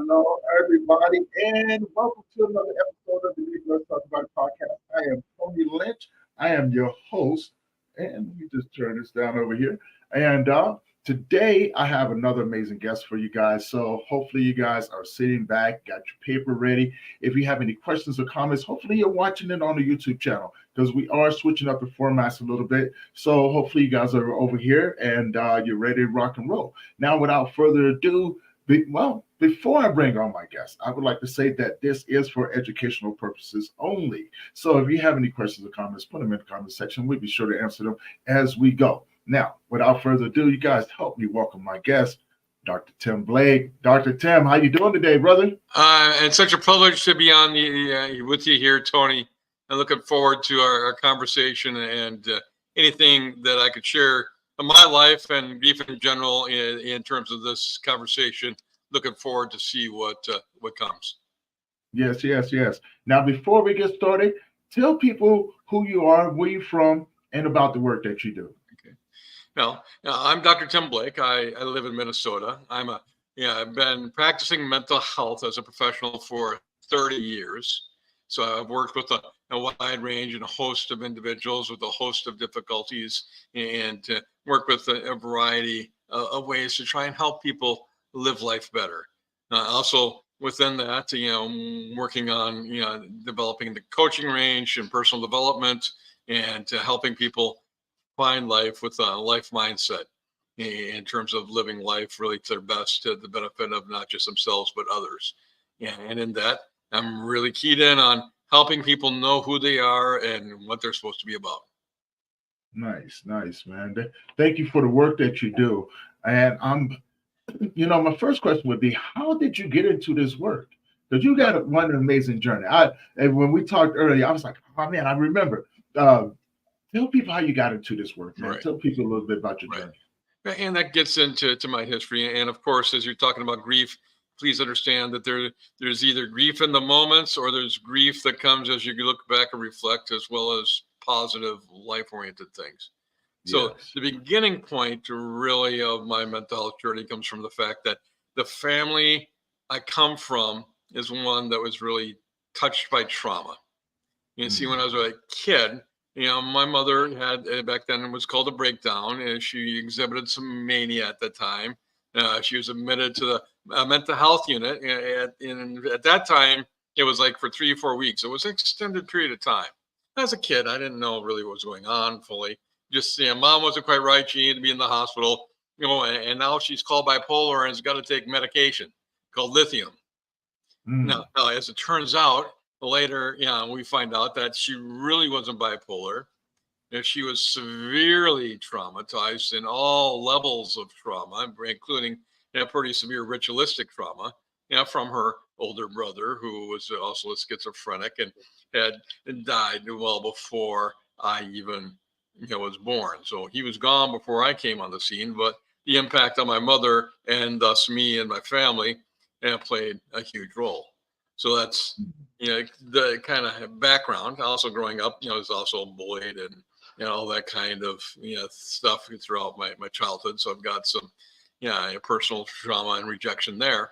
Hello, everybody, and welcome to another episode of the Big Let's Talk About podcast. I am Tony Lynch. I am your host, and let me just turn this down over here. And today I have another amazing guest for you guys. So hopefully you guys are sitting back, got your paper ready. If you have any questions or comments, hopefully you're watching it on the YouTube channel because we are switching up the formats a little bit. So hopefully you guys are over here and you're ready to rock and roll. Now, without further ado, before I bring on my guest, I would like to say that this is for educational purposes only. So if you have any questions or comments, put them in the comment section. We'll be sure to answer them as we go. Now, without further ado, you guys help me welcome my guest, Dr. Tim Blake. Dr. Tim, how you doing today, brother? It's such a privilege to be on with you here, Tony. I'm looking forward to our conversation and anything that I could share of my life and grief in general in terms of this conversation. Looking forward to see what comes. Yes. Now, before we get started, tell people who you are, where you're from, and about the work that you do. Okay. Now I'm Dr. Tim Blake. I live in Minnesota. I've been practicing mental health as a professional for 30 years. So I've worked with a wide range and a host of individuals with a host of difficulties and work with a variety of ways to try and help people live life better. Also within that, working on, developing the coaching range and personal development and helping people find life with a life mindset in terms of living life really to their best, to the benefit of not just themselves, but others. And in that, I'm really keyed in on helping people know who they are and what they're supposed to be about. Nice, man. Thank you for the work that you do. And my first question would be, how did you get into this work? Because you got an amazing journey. And when we talked earlier, I was like, oh man, I remember. Tell people how you got into this work, man. Right. Tell people a little bit about your journey. And that gets into my history. And of course, as you're talking about grief, please understand that there's either grief in the moments or there's grief that comes as you look back and reflect, as well as positive life-oriented things. So yes. The beginning point really of my mental health journey comes from the fact that the family I come from is one that was really touched by trauma. See, when I was a kid, my mother had, back then it was called a breakdown, and she exhibited some mania at the time. She was admitted to the mental health unit. And at that time, it was like for 3 or 4 weeks. It was an extended period of time. As a kid, I didn't know really what was going on fully. Just, mom wasn't quite right. She needed to be in the hospital, and now she's called bipolar and has got to take medication called lithium. Now, as it turns out, later, we find out that she really wasn't bipolar. She was severely traumatized in all levels of trauma, including pretty severe ritualistic trauma, from her older brother, who was also a schizophrenic and had died well before I even was born. So he was gone before I came on the scene, but the impact on my mother and thus me and my family played a huge role. So that's the kind of background. Also growing up, was also bullied and all that kind of stuff throughout my childhood. So I've got some personal trauma and rejection there.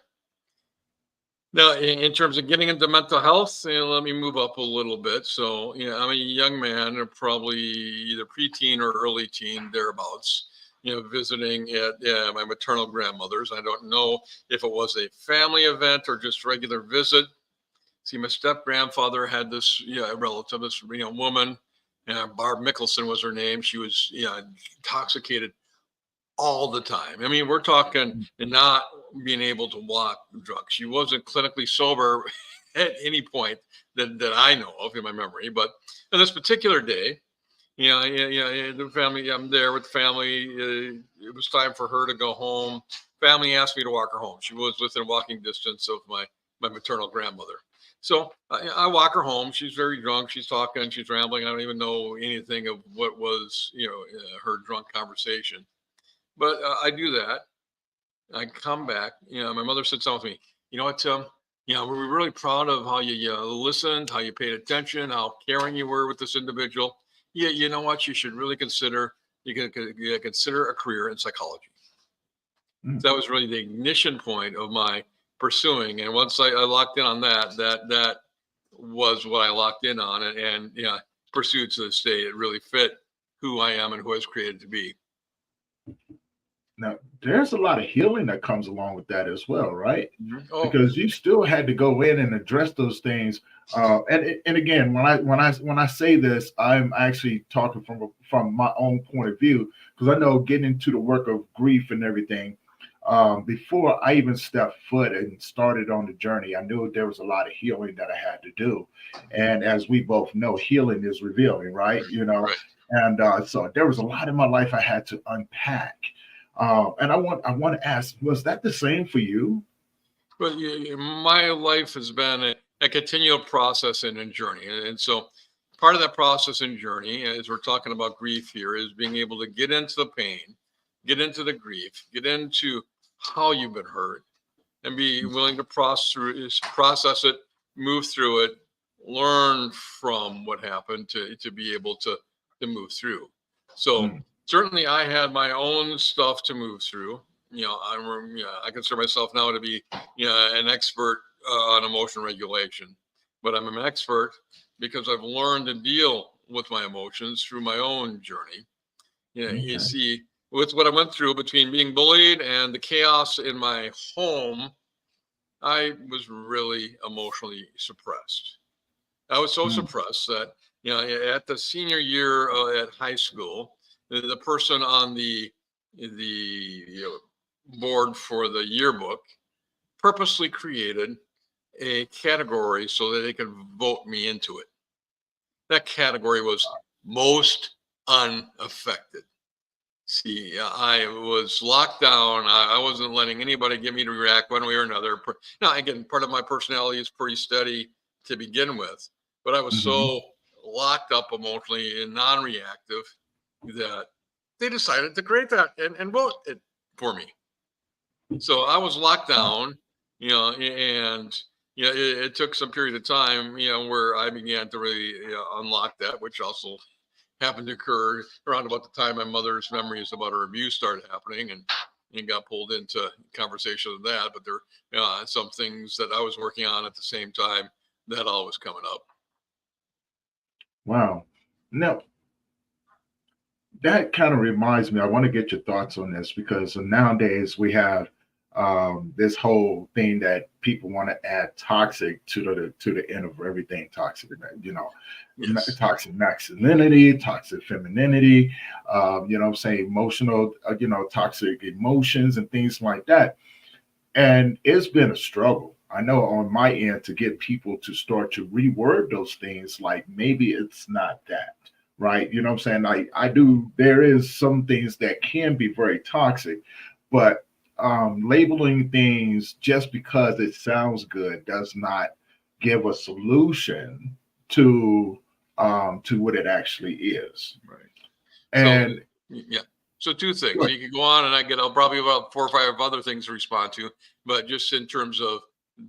Now, in terms of getting into mental health, let me move up a little bit. So I'm a young man, probably either preteen or early teen, thereabouts. Visiting at my maternal grandmother's. I don't know if it was a family event or just regular visit. See, my step grandfather had this relative, this woman. Barb Mickelson was her name. She was intoxicated all the time. I mean, we're talking not being able to walk drunk. She wasn't clinically sober at any point that I know of in my memory. But on this particular day, the family, I'm there with the family. It was time for her to go home. Family asked me to walk her home. She was within walking distance of my maternal grandmother. So I walk her home. She's very drunk. She's talking. She's rambling. I don't even know anything of what was, her drunk conversation. But I do that. I come back. My mother sits down with me. You know what, Tim? We're really proud of how you listened, how you paid attention, how caring you were with this individual. Yeah, you know what? You should really consider. You can consider a career in psychology. So that was really the ignition point of my pursuing. And once I locked in on that was what I locked in on, and yeah, pursued to this day. It really fit who I am and who I was created to be. Now, there's a lot of healing that comes along with that as well, right? Oh, Because you still had to go in and address those things. And again, when I say this, I'm actually talking from my own point of view, because I know getting into the work of grief and everything. Before I even stepped foot and started on the journey, I knew there was a lot of healing that I had to do. And as we both know, healing is revealing, right? right. And so there was a lot in my life I had to unpack. And I want to ask, was that the same for you? But my life has been a continual process and a journey. And so part of that process and journey, as we're talking about grief here, is being able to get into the pain, get into the grief, get into how you've been hurt, and be willing to process it, move through it, learn from what happened to be able to move through. So Mm, certainly I had my own stuff to move through. I consider myself now to be an expert on emotion regulation, but I'm an expert because I've learned to deal with my emotions through my own journey. You okay. see, with what I went through between being bullied and the chaos in my home, I was really emotionally suppressed. I was so Mm, suppressed that, at the senior year at high school, the person on the board for the yearbook purposely created a category so that they could vote me into it. That category was most unaffected. See, I was locked down. I wasn't letting anybody get me to react one way or another. Now, again, part of my personality is pretty steady to begin with, but I was hmm so locked up emotionally and non-reactive that they decided to create that and vote it for me. So I was locked Wow. down, and it took some period of time, where I began to really unlock that, which also happened to occur around about the time my mother's memories about her abuse started happening, and got pulled into conversation of that. But there some things that I was working on at the same time that all was coming up. Wow. Now, that kind of reminds me, I want to get your thoughts on this because nowadays we have this whole thing that people want to add toxic to the end of everything toxic, Yes. toxic masculinity, toxic femininity, what I'm saying, emotional, toxic emotions and things like that. And it's been a struggle. I know on my end to get people to start to reword those things like maybe it's not that, right? You know what I'm saying? I do, there is some things that can be very toxic, but labeling things just because it sounds good does not give a solution to what it actually is. Right. So And yeah. So two things. good. You could go on, and I'll probably about 4 or 5 other things to respond to, but just in terms of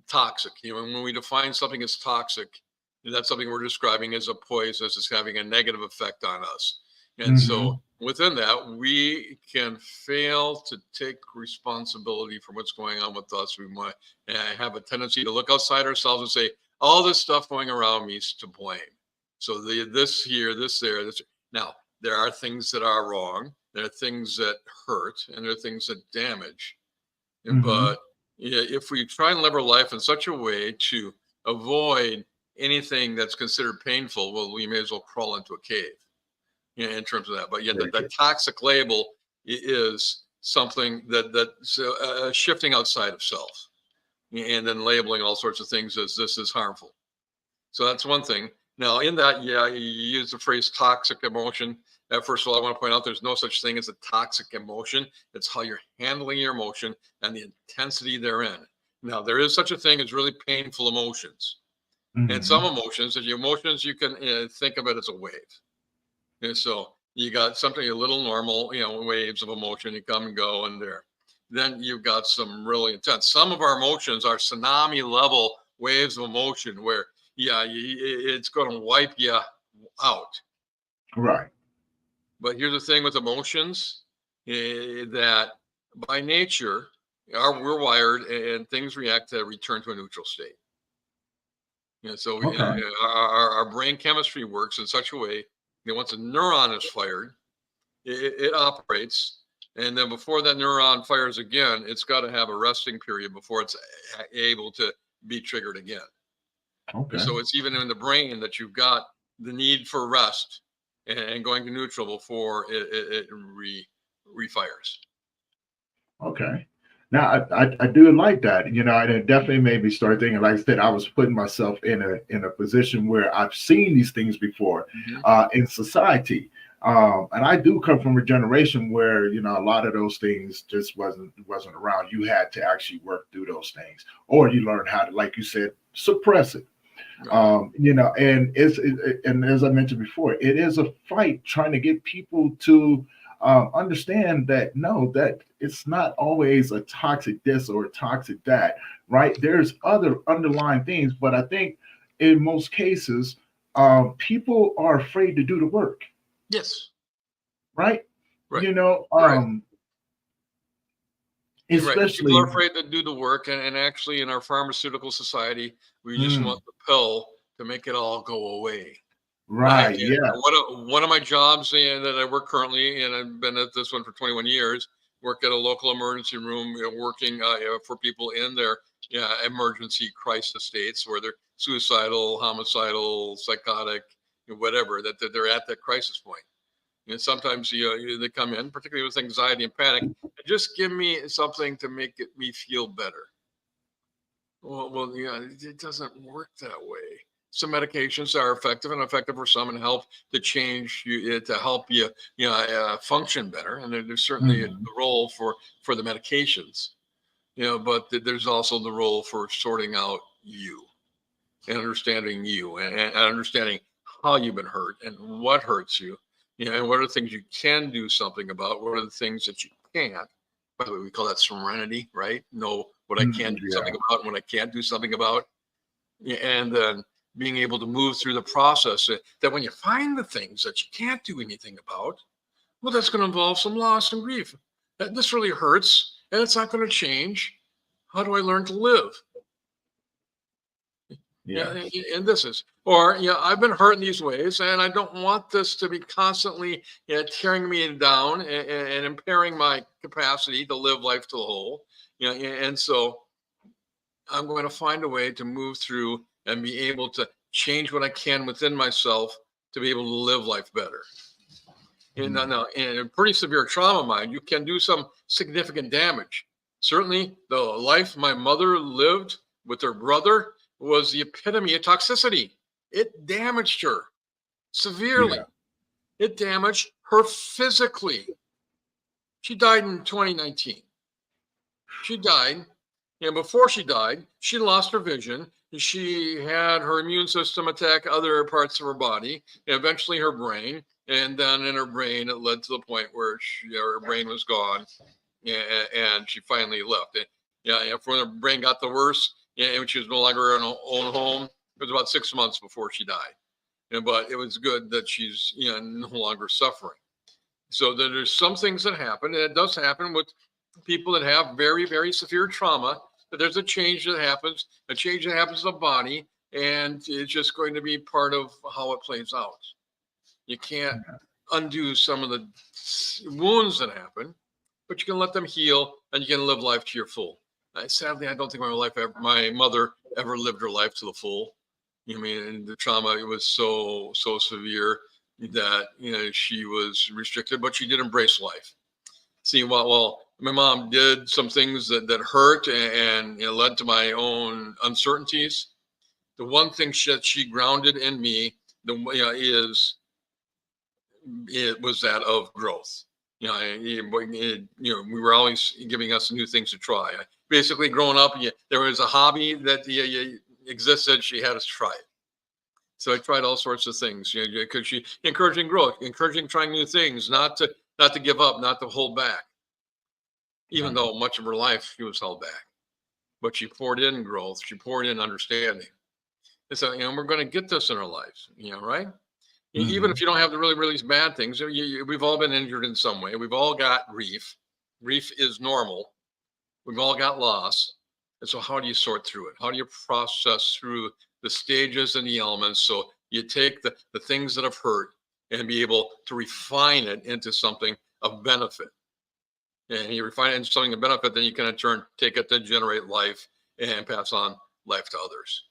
toxic, when we define something as toxic, that's something we're describing as a poison, as having a negative effect on us. And so Mhm. within that, we can fail to take responsibility for what's going on with us. We might have a tendency to look outside ourselves and say, all this stuff going around me is to blame. So this here, this there, this. Now, there are things that are wrong. There are things that hurt, and there are things that damage. Mhm. But if we try and live our life in such a way to avoid anything that's considered painful, well, we may as well crawl into a cave, in terms of that. But yet, Very that good. toxic label is something that's shifting outside of self, and then labeling all sorts of things as this is harmful. So that's one thing. Now, in that, yeah, you use the phrase toxic emotion. First of all, I want to point out there's no such thing as a toxic emotion. It's how you're handling your emotion and the intensity therein. Now, there is such a thing as really painful emotions. And some Mhm. emotions, the emotions, you can think of it as a wave. And so you got something a little normal, waves of emotion, you come and go, and there. Then you've got some really intense. Some of our emotions are tsunami level waves of emotion where, yeah, it's going to wipe you out. Right. But here's the thing with emotions, that by nature, we're wired, and things react to return to a neutral state. So Okay. our brain chemistry works in such a way that once a neuron is fired, it operates, and then before that neuron fires again, it's got to have a resting period before it's able to be triggered again. Okay. So it's even in the brain that you've got the need for rest and going to neutral before it refires. Okay. Now I do like that, and it definitely made me start thinking. Like I said, I was putting myself in a position where I've seen these things before in society, and I do come from a generation where a lot of those things just wasn't around. You had to actually work through those things, or you learn how to, like you said, suppress it. And and as I mentioned before, it is a fight trying to get people to understand that no, that it's not always a toxic this or a toxic that, right? There's other underlying things, but I think in most cases, people are afraid to do the work, Yes. right? Right. You know, Right. Right. People especially, are afraid to do the work, and actually, in our pharmaceutical society, we just want the pill to make it all go away. right, yeah, One of my jobs that I work currently, and I've been at this one for 21 years, work at a local emergency room, working for people in their emergency crisis states where they're suicidal, homicidal, psychotic, whatever, that they're at that crisis point. And sometimes they come in, particularly with anxiety and panic, and just give me something to make me feel better. Well, it doesn't work that way. Some medications are effective and effective for some and help to change you, to help you, function better. And there's certainly a role for the medications, but there's also the role for sorting out you and understanding you and understanding how you've been hurt and what hurts you, and what are the things you can do something about, what are the things that you can't. By the way, we call that serenity, right? Know what I can do yeah, something about and what I can't do something about. And then being able to move through the process that when you find the things that you can't do anything about, well, that's going to involve some loss and grief. This really hurts and it's not going to change. How do I learn to live? yeah, And this is, or I've been hurt in these ways, and I don't want this to be constantly tearing me down and impairing my capacity to live life to the whole. And so I'm going to find a way to move through and be able to change what I can within myself to be able to live life better. And now, in a pretty severe trauma, mind you, can do some significant damage. Certainly, the life my mother lived with her brother was the epitome of toxicity. It damaged her severely. yeah, It damaged her physically. She died in 2019. She died, and before she died, she lost her vision. She had her immune system attack other parts of her body, and eventually her brain. And then in her brain, it led to the point where her brain was gone, and she finally left. When her brain got the worst, and she was no longer in her own home, it was about 6 months before she died. But it was good that she's no longer suffering. So there's some things that happen, and it does happen with people that have very, very severe trauma. But there's a change that happens, a change that happens in the body, and it's just going to be part of how it plays out. You can't undo some of the wounds that happen, but you can let them heal, and you can live life to your full. Sadly, I don't think my mother ever lived her life to the full. The trauma, it was so severe that she was restricted, but she did embrace life. See, while my mom did some things that hurt and led to my own uncertainties, the one thing that she grounded in me it was that of growth. We were always giving us new things to try. Basically, growing up, there was a hobby that existed. She had us try it. So I tried all sorts of things, because she encouraging growth, encouraging trying new things, not to give up, not to hold back. Even though much of her life she was held back, but she poured in growth, she poured in understanding. And so, we're going to get this in our lives, right? Even if you don't have the really, really bad things, we've all been injured in some way. We've all got grief. Grief is normal. We've all got loss. And so how do you sort through it? How do you process through the stages and the elements so you take the things that have hurt and be able to refine it into something of benefit? And you refine it into something of benefit, then you can in turn take it to generate life and pass on life to others.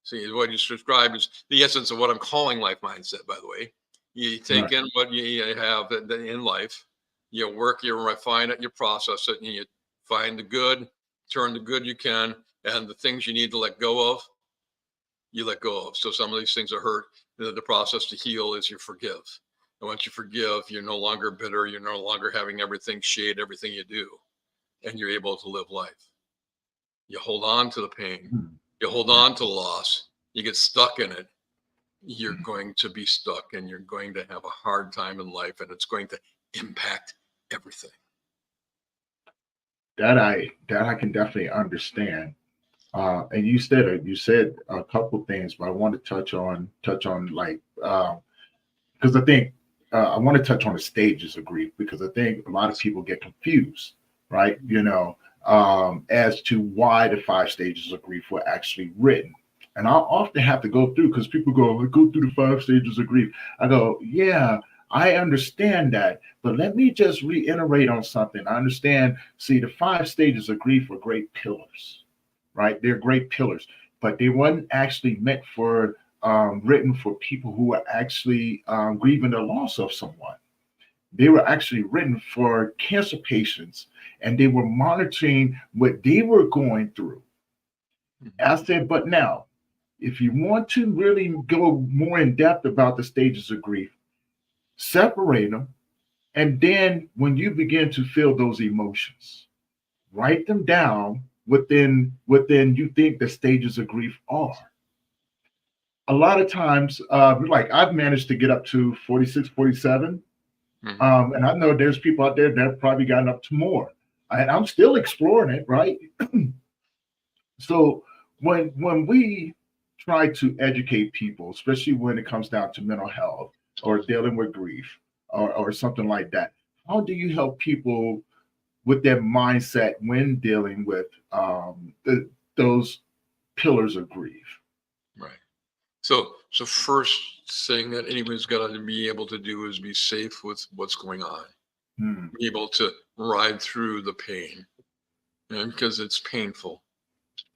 See, what you described is the essence of what I'm calling life mindset, by the way. You take Right. in what you have in life, you work, you refine it, you process it, and you find the good, turn the good you can, and the things you need to let go of, you let go of. So some of these things that hurt, the process to heal is you forgive. And once you forgive, you're no longer bitter, you're no longer having everything shade everything you do, and you're able to live life. You hold on to the pain, Mm. you hold Yeah. on to loss, you get stuck in it, you're going to be stuck and you're going to have a hard time in life, and it's going to impact everything. That I can definitely understand. And you said a couple things, but I want to touch on like because I think I want to touch on the stages of grief because I think a lot of people get confused, right? As to why the 5 stages of grief were actually written. And I'll often have to go through because people go through the 5 stages of grief. I go, yeah, I understand that, but let me just reiterate on something. I understand. See, the 5 stages of grief were great pillars, right? They're great pillars, but they weren't actually meant for written for people who are actually grieving the loss of someone. They were actually written for cancer patients, and they were monitoring what they were going through. I said, but now, if you want to really go more in depth about the stages of grief, separate them, and then when you begin to feel those emotions, write them down within you think the stages of grief are. A lot of times, like I've managed to get up to 46, 47. Mhm. And I know there's people out there that have probably gotten up to more. And I'm still exploring it, right? So when we try to educate people, especially when it comes down to mental health or dealing with grief or something like that, how do you help people with their mindset when dealing with those pillars of grief? Right. So first thing that anybody's got to be able to do is be safe with what's going on, Hmm. be able to ride through the pain, and because it's painful.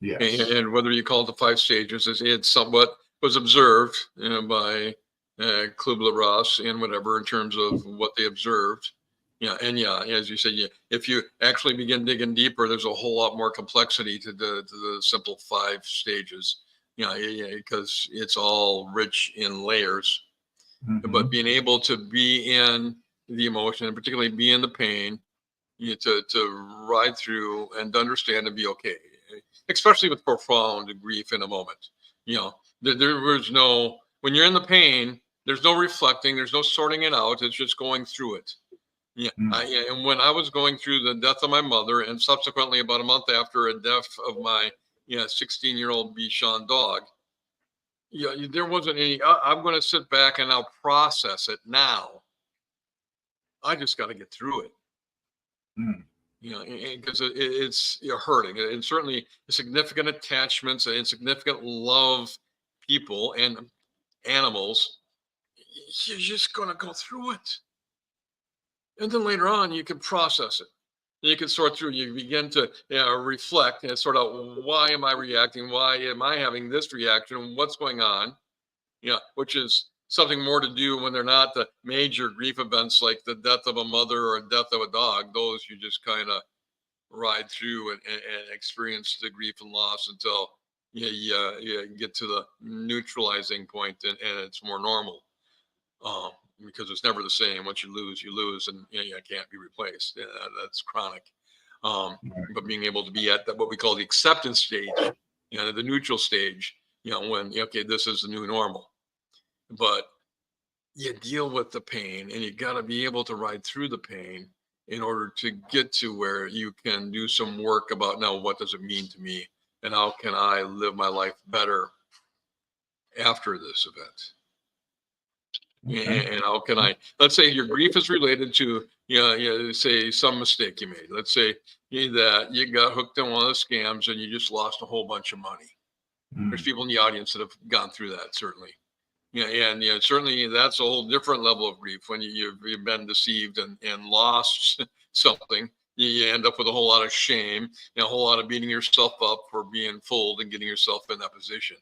Yes. And whether you call it the 5 stages, it's somewhat was observed by Kubler-Ross and whatever in terms of what they observed. Yeah, and yeah, as you said, yeah, if you actually begin digging deeper, there's a whole lot more complexity to the simple 5 stages. Yeah, because it's all rich in layers. But Hmm. being able to be in the emotion, and particularly be in the pain, to ride through and understand and be okay, especially with profound grief in a moment. There was no, when you're in the pain, there's no reflecting, there's no sorting it out. It's just going through it. Yeah, and when I was going through the death of my mother, and subsequently about a month after a death of my 16-year-old Bichon dog, there wasn't any. I'm going to sit back and I'll process it now. I just got to get through it. Mm. Because it's hurting, and certainly significant attachments and significant love, people and animals. You're just going to go through it, and then later on you can process it. You can sort through. You begin to reflect and sort out, why am I reacting? Why am I having this reaction? What's going on? Which is something more to do when they're not the major grief events like the death of a mother or a death of a dog. Those you just kind of ride through and experience the grief and loss until you get to the neutralizing point, and it's more normal. Um, because it's never the same. Once you lose, and it can't be replaced. Yeah, that's chronic. Um, Right. but being able to be at what we call the acceptance stage, the neutral stage, when okay, this is the new normal. But you deal with the pain, and you got to be able to ride through the pain in order to get to where you can do some work about, now what does it mean to me, and how can I live my life better after this event. Okay. And how can I, let's say your grief is related to say some mistake you made. Let's say that you got hooked on one of the scams and you just lost a whole bunch of money. There's people in the audience that have gone through that, certainly. Yeah, and certainly that's a whole different level of grief when you've been deceived and lost something. You end up with a whole lot of shame and a whole lot of beating yourself up for being fooled and getting yourself in that position.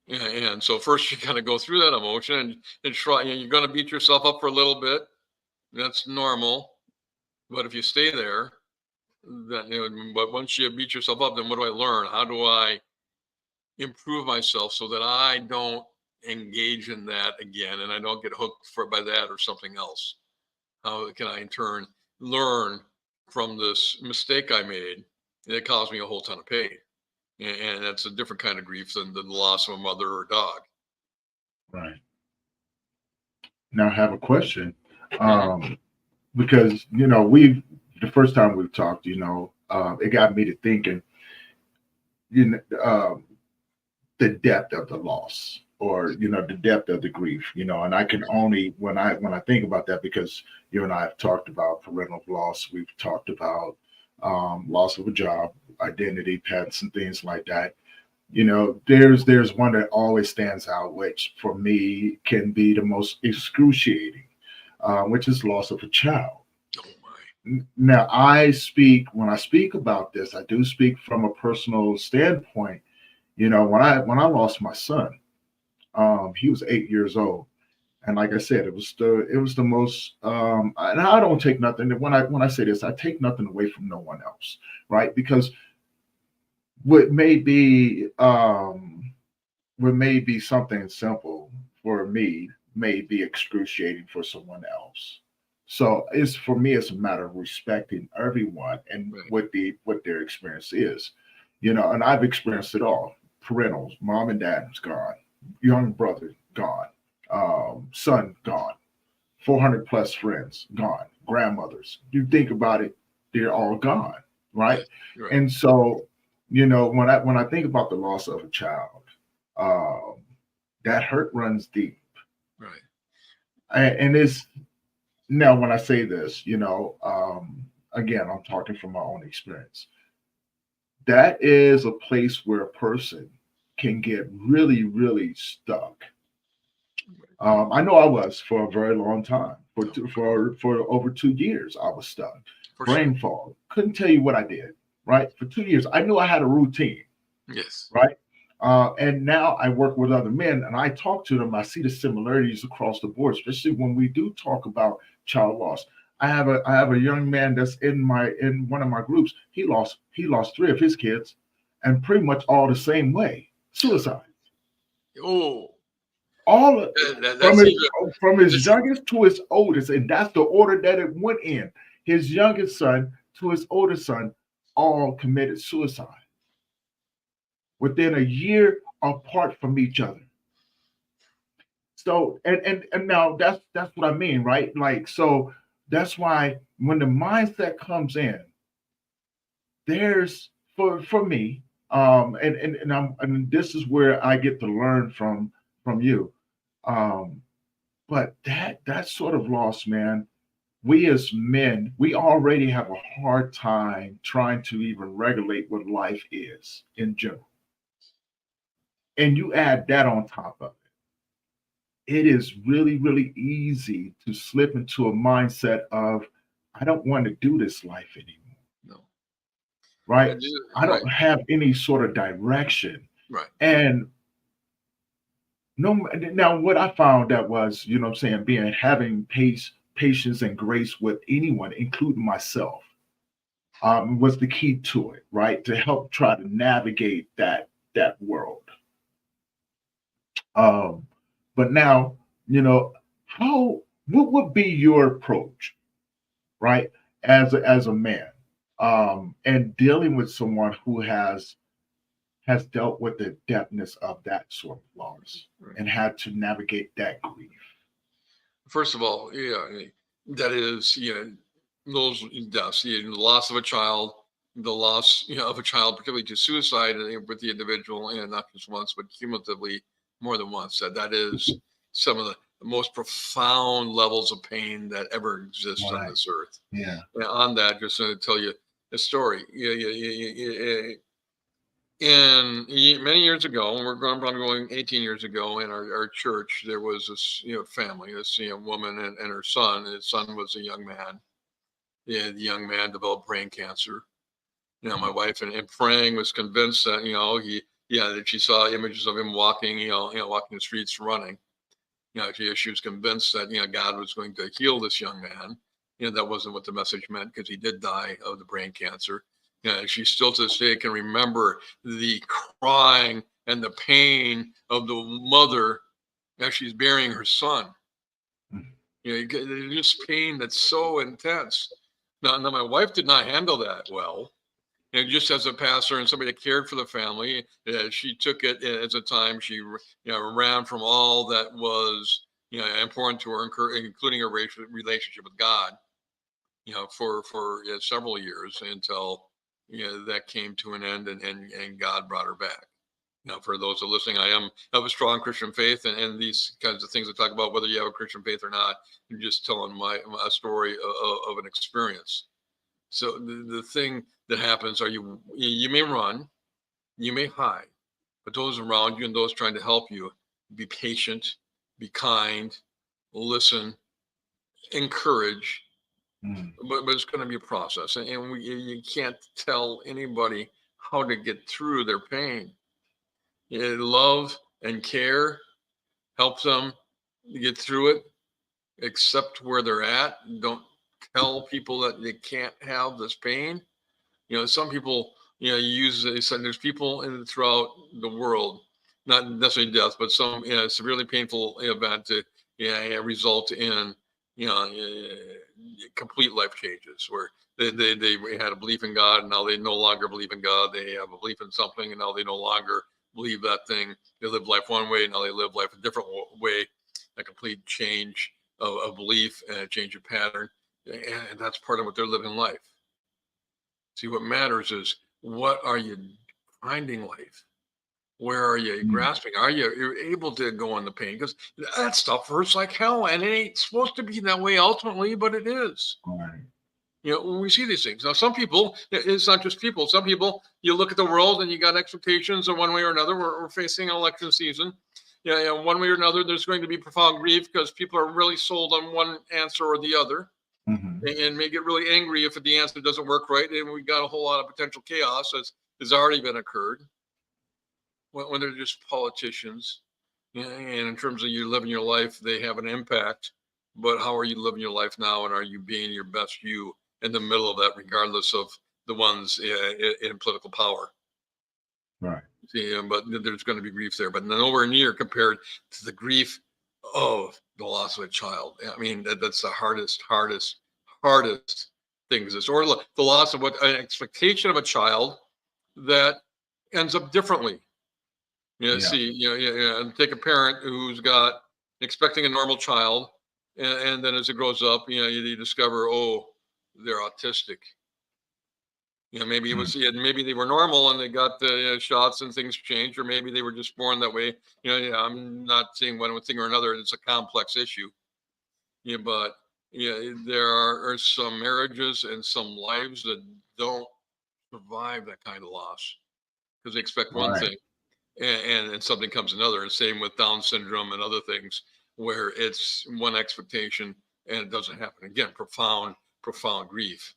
Yeah, and so first you kind of go through that emotion and try. You're going to beat yourself up for a little bit. That's normal. But if you stay there, then but once you beat yourself up, then what do I learn? How do I improve myself so that I don't engage in that again and I don't get hooked by that or something else? How can I in turn learn from this mistake I made that caused me a whole ton of pain? And that's a different kind of grief than the loss of a mother or dog. Right. Now I have a question. Because, the first time we talked, it got me to thinking, the depth of the loss, or the depth of the grief, and I can only, when I think about that, because you and I have talked about parental loss, we've talked about loss of a job, identity, pets, and things like that. There's one that always stands out, which for me can be the most excruciating, which is loss of a child. Oh my. Now, when I speak about this, I do speak from a personal standpoint. When I lost my son, he was 8 years old, and like I said, it was the most. And I don't take nothing. When I say this, I take nothing away from no one else, right? Because what may be something simple for me may be excruciating for someone else. So for me, it's a matter of respecting everyone and what their experience is, and I've experienced it all. Parentals, mom and dad's gone, young brother gone, son gone, 400 plus friends gone, grandmothers. You think about it, they're all gone, right? Right. And so, when I think about the loss of a child, that hurt runs deep. Right. And it's now when I say this, again, I'm talking from my own experience. That is a place where a person can get really, really stuck. I know I was for a very long time. For over 2 years, I was stuck. Brain fog. Couldn't tell you what I did. Right, for 2 years, I knew I had a routine. Yes. Right. And now I work with other men, and I talk to them. I see the similarities across the board, especially when we do talk about child loss. I have a young man that's in one of my groups. He lost 3 of his kids, and pretty much all the same way, suicide. Oh, all of, from his youngest to his oldest, and that's the order that it went in. His youngest son to his oldest son all committed suicide within a year apart from each other. So and now that's what I mean, right? Like, so that's why when the mindset comes in, there's for me, and this is where I get to learn from you. But that sort of loss, man, we as men, we already have a hard time trying to even regulate what life is in general. And you add that on top of it, it is really, really easy to slip into a mindset of, I don't want to do this life anymore. No. Right? I don't have any sort of direction. Right. And no, now what I found that was, what I'm saying, having patience and grace with anyone, including myself, was the key to it, right? To help try to navigate that world. But now, what would be your approach, right, as a man, and dealing with someone who has dealt with the depthness of that sort of loss and had to navigate that grief? First of all, that is, those deaths, the loss of a child, the loss, of a child, particularly to suicide with the individual, and not just once, but cumulatively more than once. That is some of most profound levels of pain that ever exist on this earth. Yeah. And on that, just going to tell you a story. Many years ago, and we're going 18 years ago, in our church, there was this family, this woman and her son. His son was a young man. The young man developed brain cancer. My wife and praying was convinced that that she saw images of him walking, walking the streets, running. She was convinced that God was going to heal this young man. That wasn't what the message meant, because he did die of the brain cancer. She still to this day can remember the crying and the pain of the mother as she's burying her son. There's just pain that's so intense. Now, my wife did not handle that well. Just as a pastor and somebody that cared for the family, she took it as a time she ran from all that was important to her, including her relationship with God. For several years, until that came to an end, and God brought her back. Now, for those that are listening, I am of a strong Christian faith, and these kinds of things I talk about, whether you have a Christian faith or not, I'm just telling a story of an experience. So the thing that happens are you may run, you may hide, but those around you and those trying to help you, be patient, be kind, listen, encourage. But it's going to be a process, and you can't tell anybody how to get through their pain. Love and care help them get through it, accept where they're at. Don't tell people that they can't have this pain. Some people there's people throughout the world, not necessarily death, but some severely painful event to result in complete life changes, where they had a belief in God, and now they no longer believe in God. They have a belief in something, and now they no longer believe that thing. They live life one way, and now they live life a different way. A complete change of belief and a change of pattern, and that's part of what they're living life. See, what matters is, what are you finding life? Where are you grasping? Are you able to go in the pain? Because that stuff hurts like hell, and it ain't supposed to be that way ultimately, but it is. Right. When we see these things. Now, some people, it's not just people. Some people, you look at the world and you got expectations of one way or another. We're facing an election season. One way or another, there's going to be profound grief, because people are really sold on one answer or the other. And may get really angry if the answer doesn't work right, and we got a whole lot of potential chaos as has already been occurred when they're just politicians. And in terms of you living your life, they have an impact. But how are you living your life now, and are you being your best you in the middle of that, regardless of the ones in political power? Right. See, but there's going to be grief there, but nowhere near compared to the grief of the loss of a child. I mean, that's the hardest things is, or the loss of an expectation of a child that ends up differently. See, take a parent who's got expecting a normal child, and then as it grows up, you discover, oh, they're autistic. Maybe it was, maybe they were normal and they got the shots and things changed, or maybe they were just born that way. I'm not saying one thing or another. It's a complex issue. But there are some marriages and some lives that don't survive that kind of loss, because they expect one thing, and something comes another. And same with Down syndrome and other things, where it's one expectation and it doesn't happen. Again, profound grief.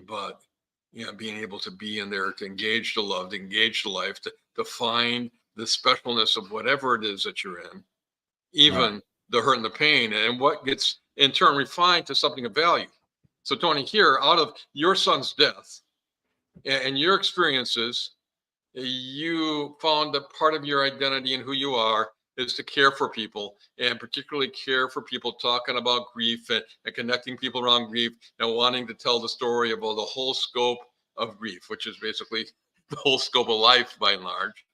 But being able to be in there, to engage the love, to engage the life, to find the specialness of whatever it is that you're in, even the hurt and the pain, and what gets in turn refined to something of value. So, Tony, here, out of your son's death and your experiences, you found that part of your identity and who you are is to care for people, and particularly care for people talking about grief and connecting people around grief, and wanting to tell the story about the whole scope of grief, which is basically the whole scope of life by and large.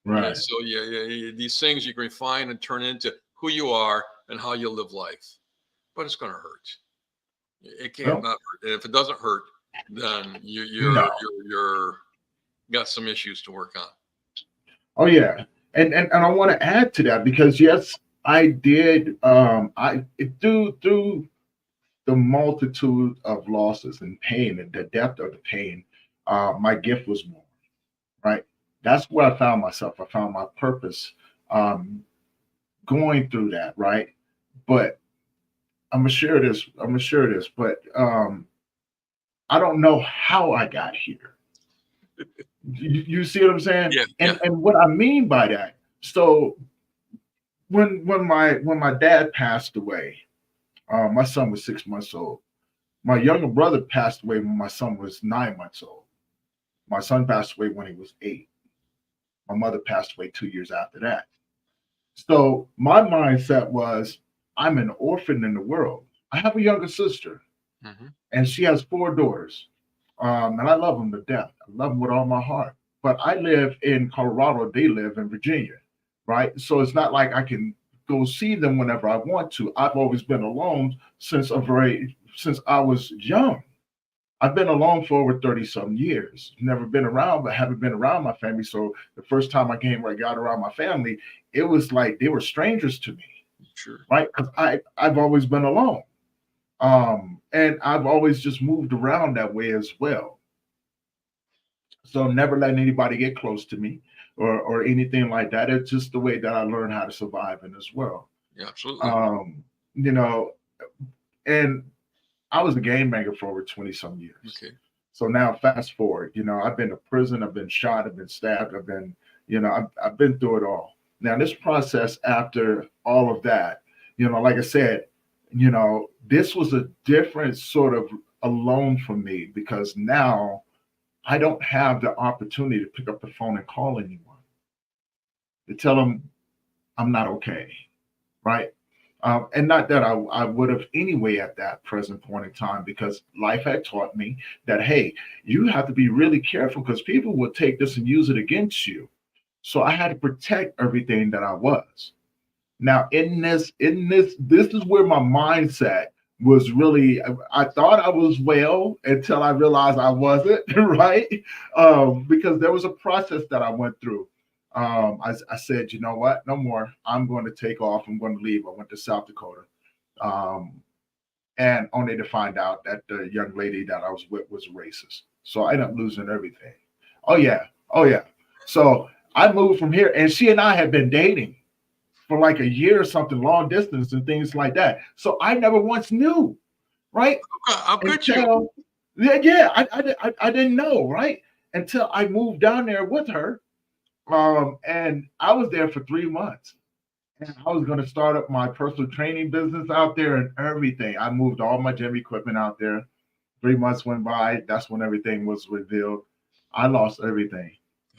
Right. So these things you can refine and turn into who you are and how you live life. But it's going to hurt. It can't not hurt. And if it doesn't hurt, then you're got some issues to work on. Oh yeah. And I want to add to that, because yes, I did. Through the multitude of losses and pain and the depth of the pain, my gift was more. Right. That's where I found myself. I found my purpose, um, going through that. Right. But I'm gonna share this. I'm gonna share this. But I don't know how I got here. You see what I'm saying? Yeah, yeah. And what I mean by that. So when my dad passed away, my son was 6 months old. My younger brother passed away when my son was 9 months old. My son passed away when he was 8. My mother passed away 2 years after that. So my mindset was, I'm an orphan in the world. I have a younger sister, Hmm. and she has 4 daughters. And I love them to death. I love them with all my heart. But I live in Colorado. They live in Virginia, right? So it's not like I can go see them whenever I want to. I've always been alone since I was young. I've been alone for over 30 some years. Never been around, but haven't been around my family. So the first time I got around my family, it was like they were strangers to me, Sure. right? Because I've always been alone. And I've always just moved around that way as well. So never letting anybody get close to me or anything like that. It's just the way that I learned how to survive in this world. Yeah, absolutely. Um, you know, and I was a game maker for over 20 some years. Okay. So now fast forward, I've been to prison, I've been shot, I've been stabbed, I've been through it all. Now this process after all of that, like I said, this was a different sort of alone for me because now I don't have the opportunity to pick up the phone and call anyone to tell them I'm not okay, right? And not that I would have anyway at that present point in time, because life had taught me that, hey, you have to be really careful because people will take this and use it against you. So I had to protect everything that I was. Now, this is where my mindset was really. I thought I was well until I realized I wasn't, right? Because there was a process that I went through. I said, you know what? No more. I'm going to take off. I'm going to leave. I went to South Dakota, um, and only to find out that the young lady that I was with was racist. So I ended up losing everything. Oh yeah, oh yeah. So I moved from here, and she and I had been dating for like a year or something, long distance and things like that. So I never once knew, right? How could you? Until yeah, I didn't know, right? Until I moved down there with her, and I was there for 3 months. And I was going to start up my personal training business out there and everything. I moved all my gym equipment out there. 3 months went by. That's when everything was revealed. I lost everything.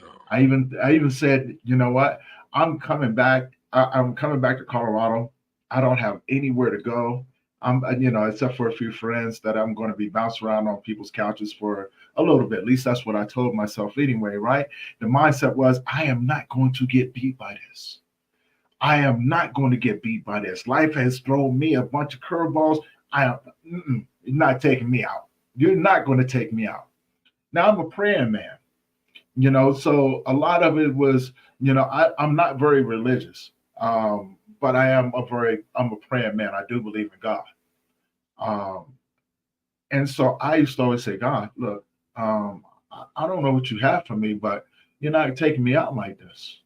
Oh, I even said, you know what? I'm coming back. I'm coming back to Colorado. I don't have anywhere to go. Except for a few friends that I'm going to be bouncing around on people's couches for a little bit. At least that's what I told myself anyway, right? The mindset was, I am not going to get beat by this. I am not going to get beat by this. Life has thrown me a bunch of curveballs. You're not taking me out. You're not going to take me out. Now I'm a praying man. So a lot of it was, I'm not very religious, but I'm a praying man. I do believe in God. um, and so I used to always say, God, look, I don't know what you have for me, but you're not taking me out like this.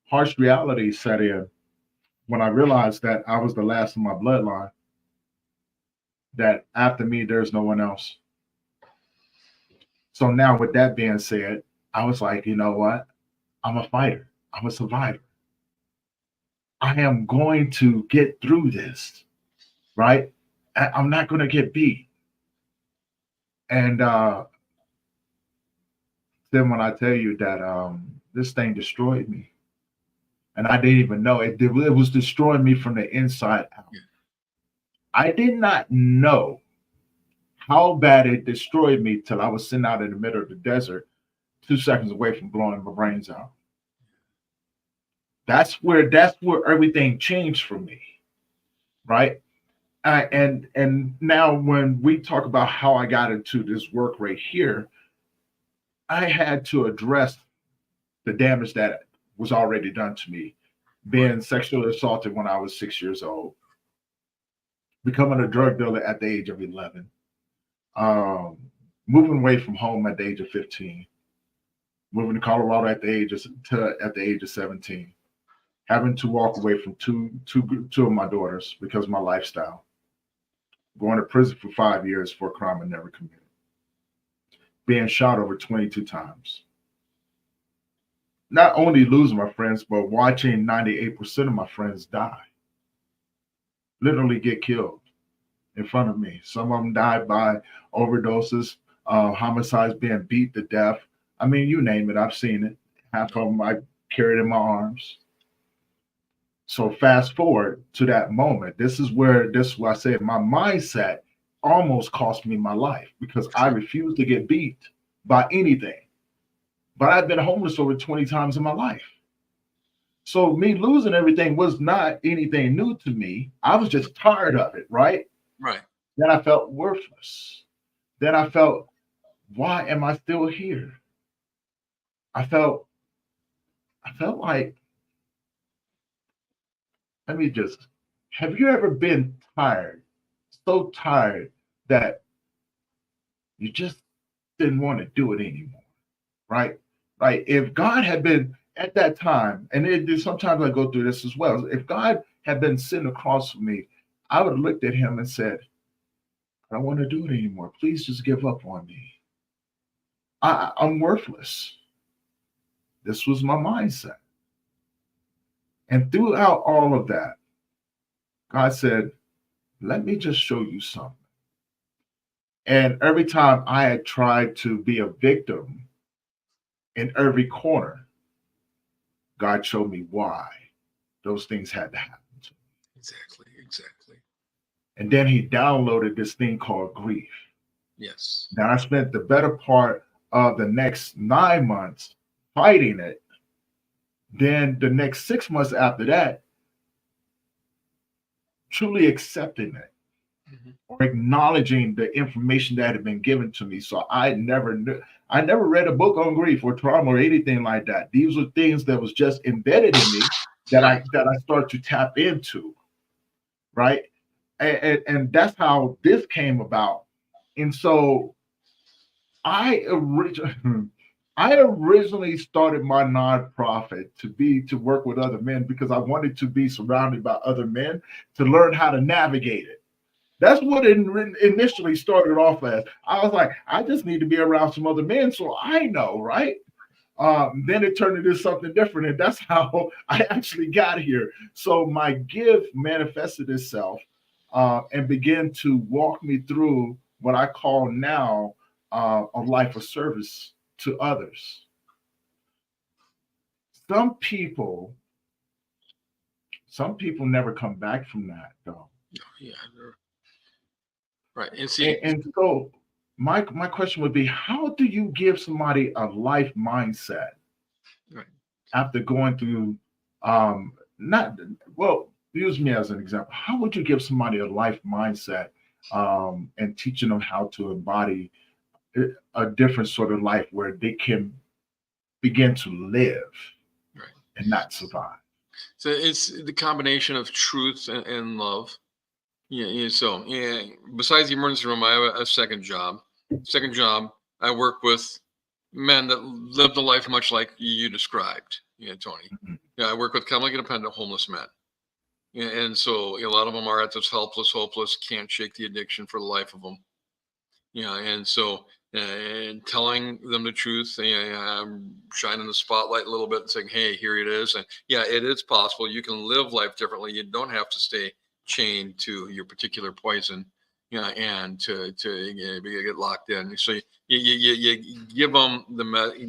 Harsh reality set in when I realized that I was the last in my bloodline, that after me there's no one else. So now with that being said, I was like, you know what, I'm a fighter, I'm a survivor. I am going to get through this, right? I'm not going to get beat. And then when I tell you that this thing destroyed me, and I didn't even know it was destroying me from the inside out. yeah. I did not know how bad it destroyed me till I was sitting out in the middle of the desert, 2 seconds away from blowing my brains out. That's where everything changed for me, right? And now when we talk about how I got into this work right here, I had to address the damage that was already done to me being sexually assaulted when I was 6 years old, becoming a drug dealer at the age of 11, um, moving away from home at the age of 15, moving to Colorado at the age of 17, having to walk away from two of my daughters because of my lifestyle, going to prison for 5 years for a crime I never committed, being shot over 22 times. Not only losing my friends, but watching 98% of my friends die, literally get killed in front of me. Some of them died by overdoses, homicides, being beat to death. I mean, you name it, I've seen it. Half of them I carried in my arms. So fast forward to that moment. This is why I say my mindset almost cost me my life because I refused to get beat by anything. But I've been homeless over 20 times in my life. So me losing everything was not anything new to me. I was just tired of it, right? Right. Then I felt worthless. Then I felt, why am I still here? I felt like, let me just, have you ever been tired, so tired that you just didn't want to do it anymore, right? Right. If God had been at that time, and sometimes I go through this as well. If God had been sitting across from me, I would have looked at him and said, I don't want to do it anymore. Please just give up on me. I'm worthless. This was my mindset. And throughout all of that, God said, let me just show you something. And every time I had tried to be a victim in every corner, God showed me why those things had to happen to me. Exactly. And then he downloaded this thing called grief. Yes. Now I spent the better part of the next 9 months fighting it. Then the next 6 months after that, truly accepting it or acknowledging the information that had been given to me. So I never read a book on grief or trauma or anything like that. These were things that was just embedded in me that I started to tap into, right? And that's how this came about. And so I originally started my nonprofit to work with other men because I wanted to be surrounded by other men to learn how to navigate it. That's what it initially started off as. I was like, I just need to be around some other men so I know, right? Then it turned into something different, and that's how I actually got here. So my gift manifested itself and began to walk me through what I call now a life of service to others. Some people never come back from that, though. Yeah. Right. And see, And so my question would be, how do you give somebody a life mindset right. after going through not well, use me as an example. How would you give somebody a life mindset and teaching them how to embody a different sort of life where they can begin to live Right. and not survive? So it's the combination of truth and love. So besides the emergency room, I have a second job. Second job, I work with men that live the life much like you described, Tony. Mhm. Yeah, I work with chemically dependent homeless men. And so a lot of them are at this helpless, hopeless, can't shake the addiction for the life of them. And so and telling them the truth, I'm shining the spotlight a little bit and saying, hey, here it is. And yeah, it is possible. You can live life differently. You don't have to stay chained to your particular poison, and to get locked in. So you give them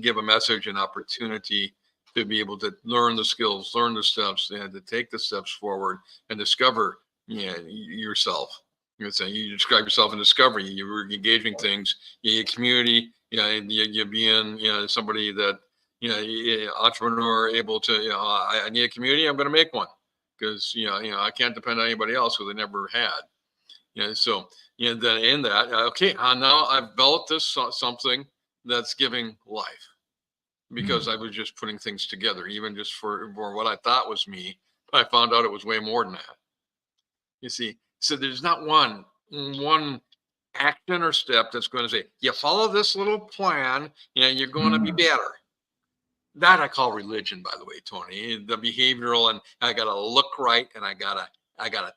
give a message and opportunity to be able to learn the skills, learn the steps, and to take the steps forward and discover yourself. Saying you describe yourself in discovery. You were engaging things. You community. And you being somebody that entrepreneur able to I need a community. I'm going to make one because I can't depend on anybody else who they never had. So then in that okay, now I've built this something that's giving life. because I was just putting things together, even just for what I thought was me. But I found out it was way more than that. You see, so there's not one action or step that's going to say, you follow this little plan and you're going to be better. That I call religion, by the way, Tony. The behavioral, and I got to look right, and I gotta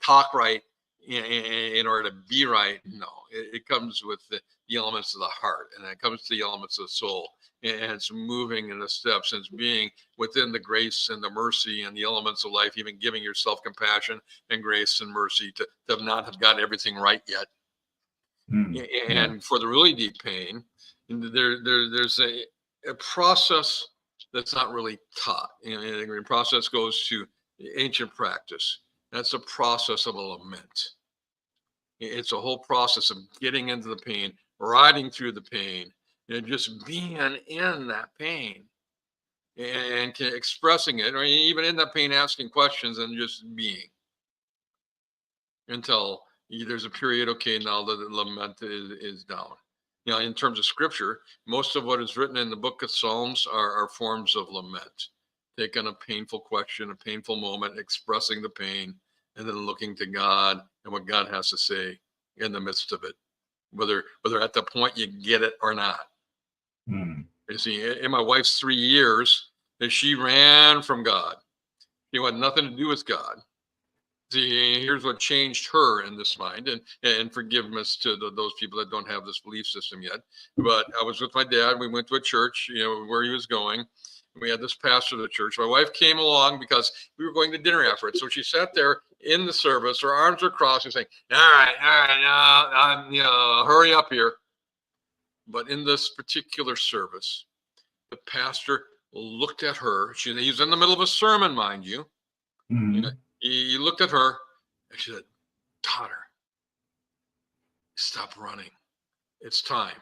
talk right in order to be right. No, it comes with the elements of the heart, and it comes to the elements of the soul, and it's moving in the steps, and it's being within the grace and the mercy and the elements of life, even giving yourself compassion and grace and mercy to not have got everything right yet. And for the really deep pain, there's a process that's not really taught. The process goes to ancient practice. That's a process of a lament. It's a whole process of getting into the pain, riding through the pain, and just being in that pain and expressing it, or even in that pain, asking questions and just being until there's a period. Okay, now the lament is down. In terms of scripture, most of what is written in the book of Psalms are forms of lament, taking a painful question, a painful moment, expressing the pain, and then looking to God and what God has to say in the midst of it, whether at the point you get it or not. You see, in my wife's 3 years, she ran from God. She had nothing to do with God. See, here's what changed her in this mind, and forgiveness to those people that don't have this belief system yet. But I was with my dad. We went to a church, where he was going. We had this pastor of the church. My wife came along because we were going to dinner after it. So she sat there in the service. Her arms were crossed and saying, all right, hurry up here. But in this particular service, the pastor looked at her. He was in the middle of a sermon, mind you. He looked at her and she said, daughter, stop running. It's time.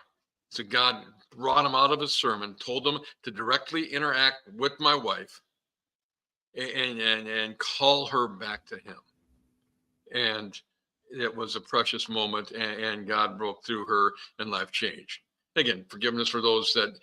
So God brought him out of his sermon, told him to directly interact with my wife and call her back to him. And it was a precious moment, and God broke through her and life changed. Again, forgiveness for those that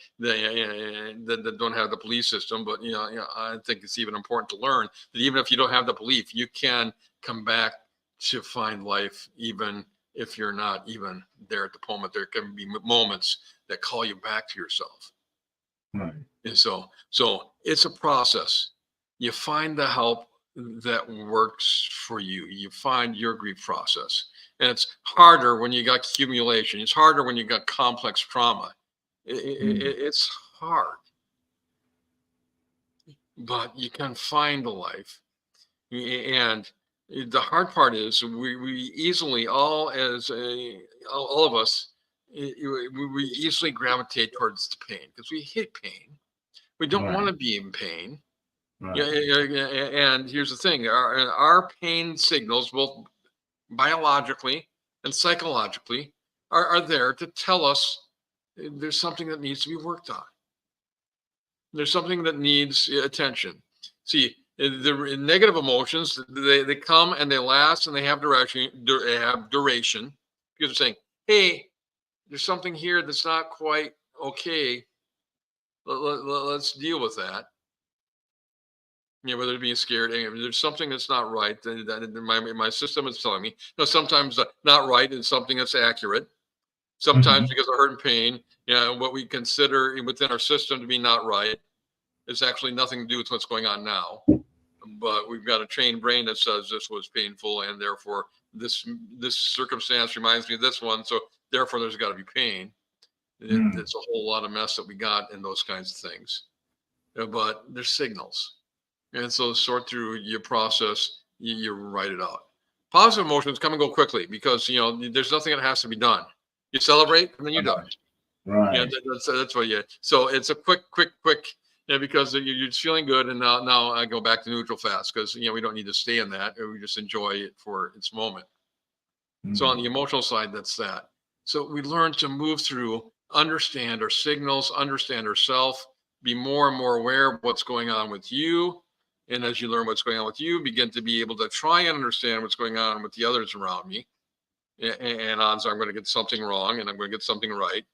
don't have the belief system, but I think it's even important to learn that even if you don't have the belief, you can come back to find life, even if you're not even there at the moment. There can be moments that call you back to yourself. Right. And so it's a process. You find the help that works for you. You find your grief process. And it's harder when you got accumulation. It's harder when you got complex trauma. It's hard. But you can find a life. And the hard part is we easily, all of us, we easily gravitate towards the pain because we hate pain. We don't want to be in pain. Right. And here's the thing: our pain signals, both biologically and psychologically, are there to tell us there's something that needs to be worked on. There's something that needs attention. See, the negative emotions, they come and they last and they have duration because they're saying, hey, there's something here that's not quite okay. Let's deal with that. Whether it be scared, there's something that's not right. That my system is telling me. Sometimes not right is something that's accurate. Sometimes because of hurt and pain, what we consider within our system to be not right is actually nothing to do with what's going on now. But we've got a trained brain that says this was painful, and therefore this circumstance reminds me of this one. So therefore, there's got to be pain. It's a whole lot of mess that we got in those kinds of things. But there's signals. And so sort through your process, you write it out. Positive emotions come and go quickly because, there's nothing that has to be done. You celebrate and then you're done. Right. That's what so it's a quick, because you're just feeling good. And now I go back to neutral fast because, we don't need to stay in that. We just enjoy it for its moment. So on the emotional side, that's that. So we learn to move through, understand our signals, understand ourselves, be more and more aware of what's going on with you. And as you learn what's going on with you, begin to be able to try and understand what's going on with the others around me. And odds are I'm going to get something wrong and I'm going to get something right.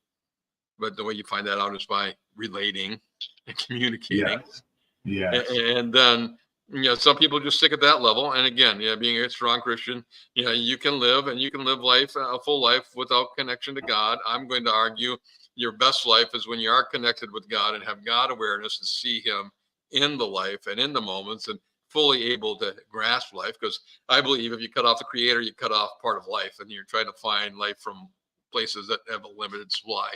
but the way you find that out is by relating and communicating. Yes. Yes. And then, some people just stick at that level. And again, being a strong Christian, you can live life, a full life without connection to God. I'm going to argue your best life is when you are connected with God and have God awareness and see him in the life and in the moments and fully able to grasp life. Because I believe if you cut off the creator, you cut off part of life, and you're trying to find life from places that have a limited supply.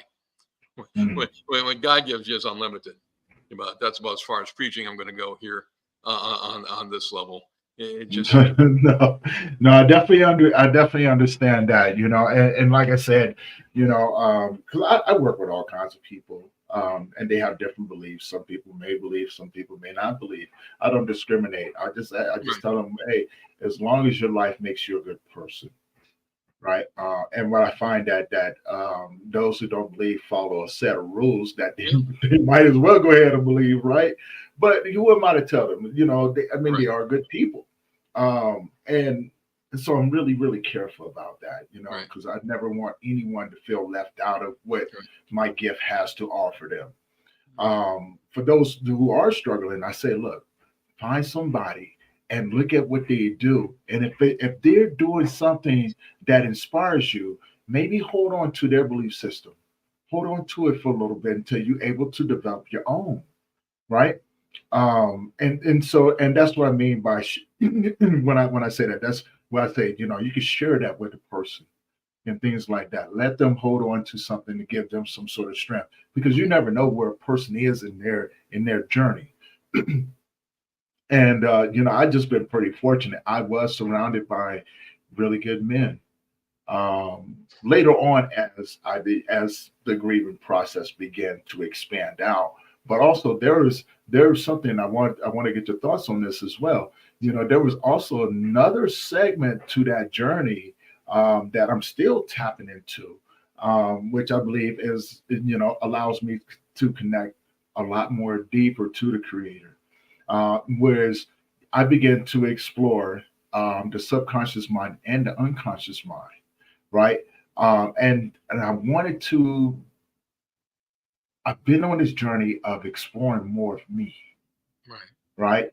Mm. When God gives you is unlimited. But that's about as far as preaching I'm going to go here on this level. It just No, no, I definitely understand that, and like I said, because I work with all kinds of people, and they have different beliefs. Some people may believe, some people may not believe. I don't discriminate. I just right, tell them, hey, as long as your life makes you a good person, right? And what I find that those who don't believe follow a set of rules that they, yeah, they might as well go ahead and believe, right? But who am I to tell them? They right, are good people, and so I'm really, really careful about that, right, because I never want anyone to feel left out of what right, my gift has to offer them. For those who are struggling, I say, look, find somebody and look at what they do, and if they're doing something that inspires you, maybe hold on to their belief system, hold on to it for a little bit until you're able to develop your own, right? And that's what I mean by when I say that, that's what I say. You can share that with a person and things like that. Let them hold on to something to give them some sort of strength, because you never know where a person is in their journey. And I just been pretty fortunate. I was surrounded by really good men. Later on, as the grieving process began to expand out, but also there's something I want to get your thoughts on this as well. There was also another segment to that journey, that I'm still tapping into, which I believe allows me to connect a lot more deeper to the Creator. Whereas I began to explore the subconscious mind and the unconscious mind, right? And I wanted to. I've been on this journey of exploring more of me, right, right?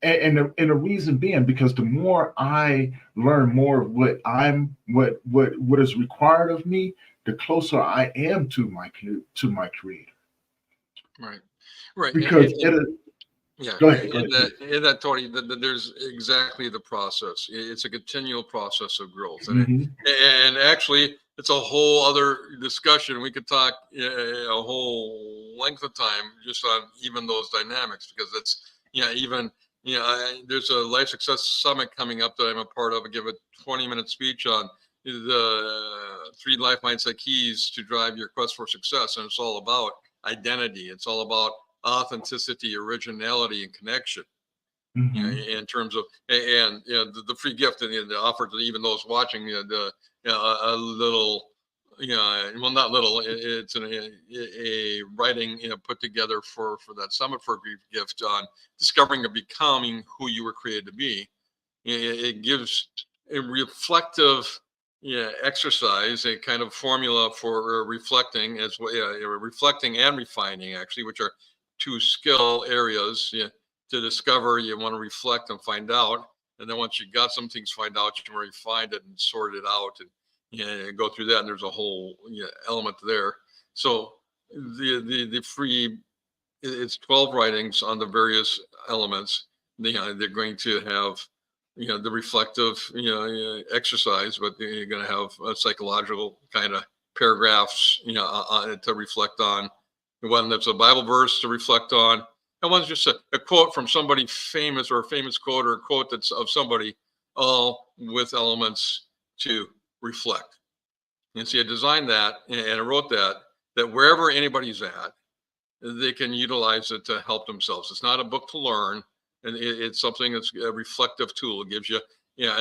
And the reason being because the more I learn more of what is required of me, the closer I am to my creator. right, right. Because Yeah, go ahead, in please. that Tony, there's exactly the process. It's a continual process of growth, Hmm. and actually, it's a whole other discussion. We could talk a whole length of time just on even those dynamics, because it's even there's a Life Success Summit coming up that I'm a part of. I give a 20-minute speech on the 3 life mindset keys to drive your quest for success, and it's all about identity. It's all about authenticity, originality, and connection. Hmm. In terms of and the free gift and the offer to even those watching a little well, not little, it's a writing put together for that summit for a free gift on discovering and becoming who you were created to be. It gives a reflective exercise, a kind of formula for reflecting as well, reflecting and refining, actually, which are 2 skill areas to discover. You want to reflect and find out, and then once you got some things find out, you want to refine it and sort it out, and go through that. And there's a whole element there. So the free, it's 12 writings on the various elements. They're going to have the reflective exercise, but you're going to have a psychological kind of paragraphs to reflect on. One that's a Bible verse to reflect on, and one's just a quote from somebody famous, or a famous quote, or a quote that's of somebody, all with elements to reflect. And see, I designed that and I wrote that wherever anybody's at, they can utilize it to help themselves. It's not a book to learn, and it's something that's a reflective tool. It gives you,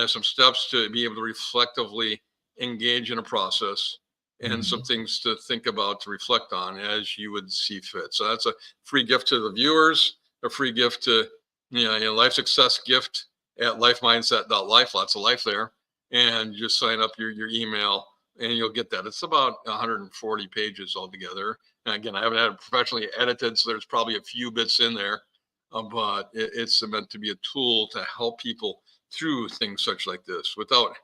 some steps to be able to reflectively engage in a process, and some Hmm. things to think about, to reflect on as you would see fit. So that's a free gift to the viewers, a free gift to, life success gift at lifemindset.life. Lots of life there. And just sign up your email and you'll get that. It's about 140 pages altogether. And again, I haven't had it professionally edited, so there's probably a few bits in there, but it's meant to be a tool to help people through things such like this without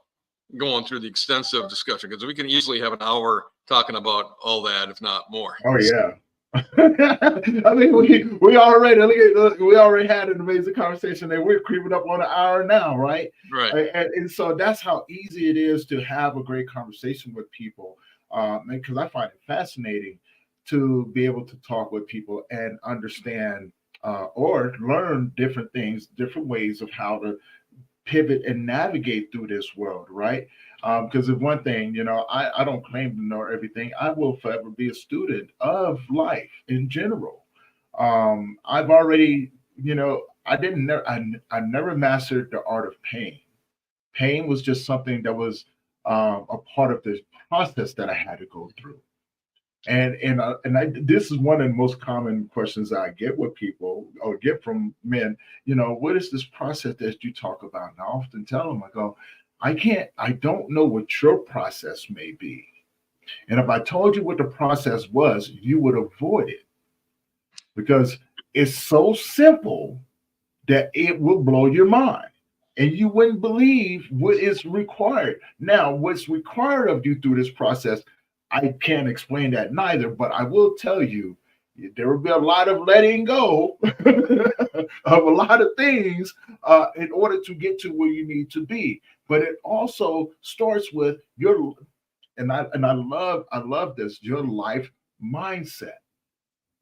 going through the extensive discussion, because we can easily have an hour talking about all that, if not more. Oh yeah. I mean, we already had an amazing conversation that we're creeping up on an hour now, right? Right. And so that's how easy it is to have a great conversation with people, because I find it fascinating to be able to talk with people and understand or learn different things, different ways of how to pivot and navigate through this world, right? Because of one thing, I don't claim to know everything. I will forever be a student of life in general. I've already, I never mastered the art of pain. Pain was just something that was a part of this process that I had to go through. This is one of the most common questions I get with people or get from men. What is this process that you talk about? And I often tell them, I go, I don't know what your process may be. And if I told you what the process was, you would avoid it because it's so simple that it will blow your mind. And you wouldn't believe what is required. Now, what's required of you through this process, I can't explain that neither, but I will tell you there will be a lot of letting go of a lot of things in order to get to where you need to be. But it also starts with your, and I love this, your life mindset.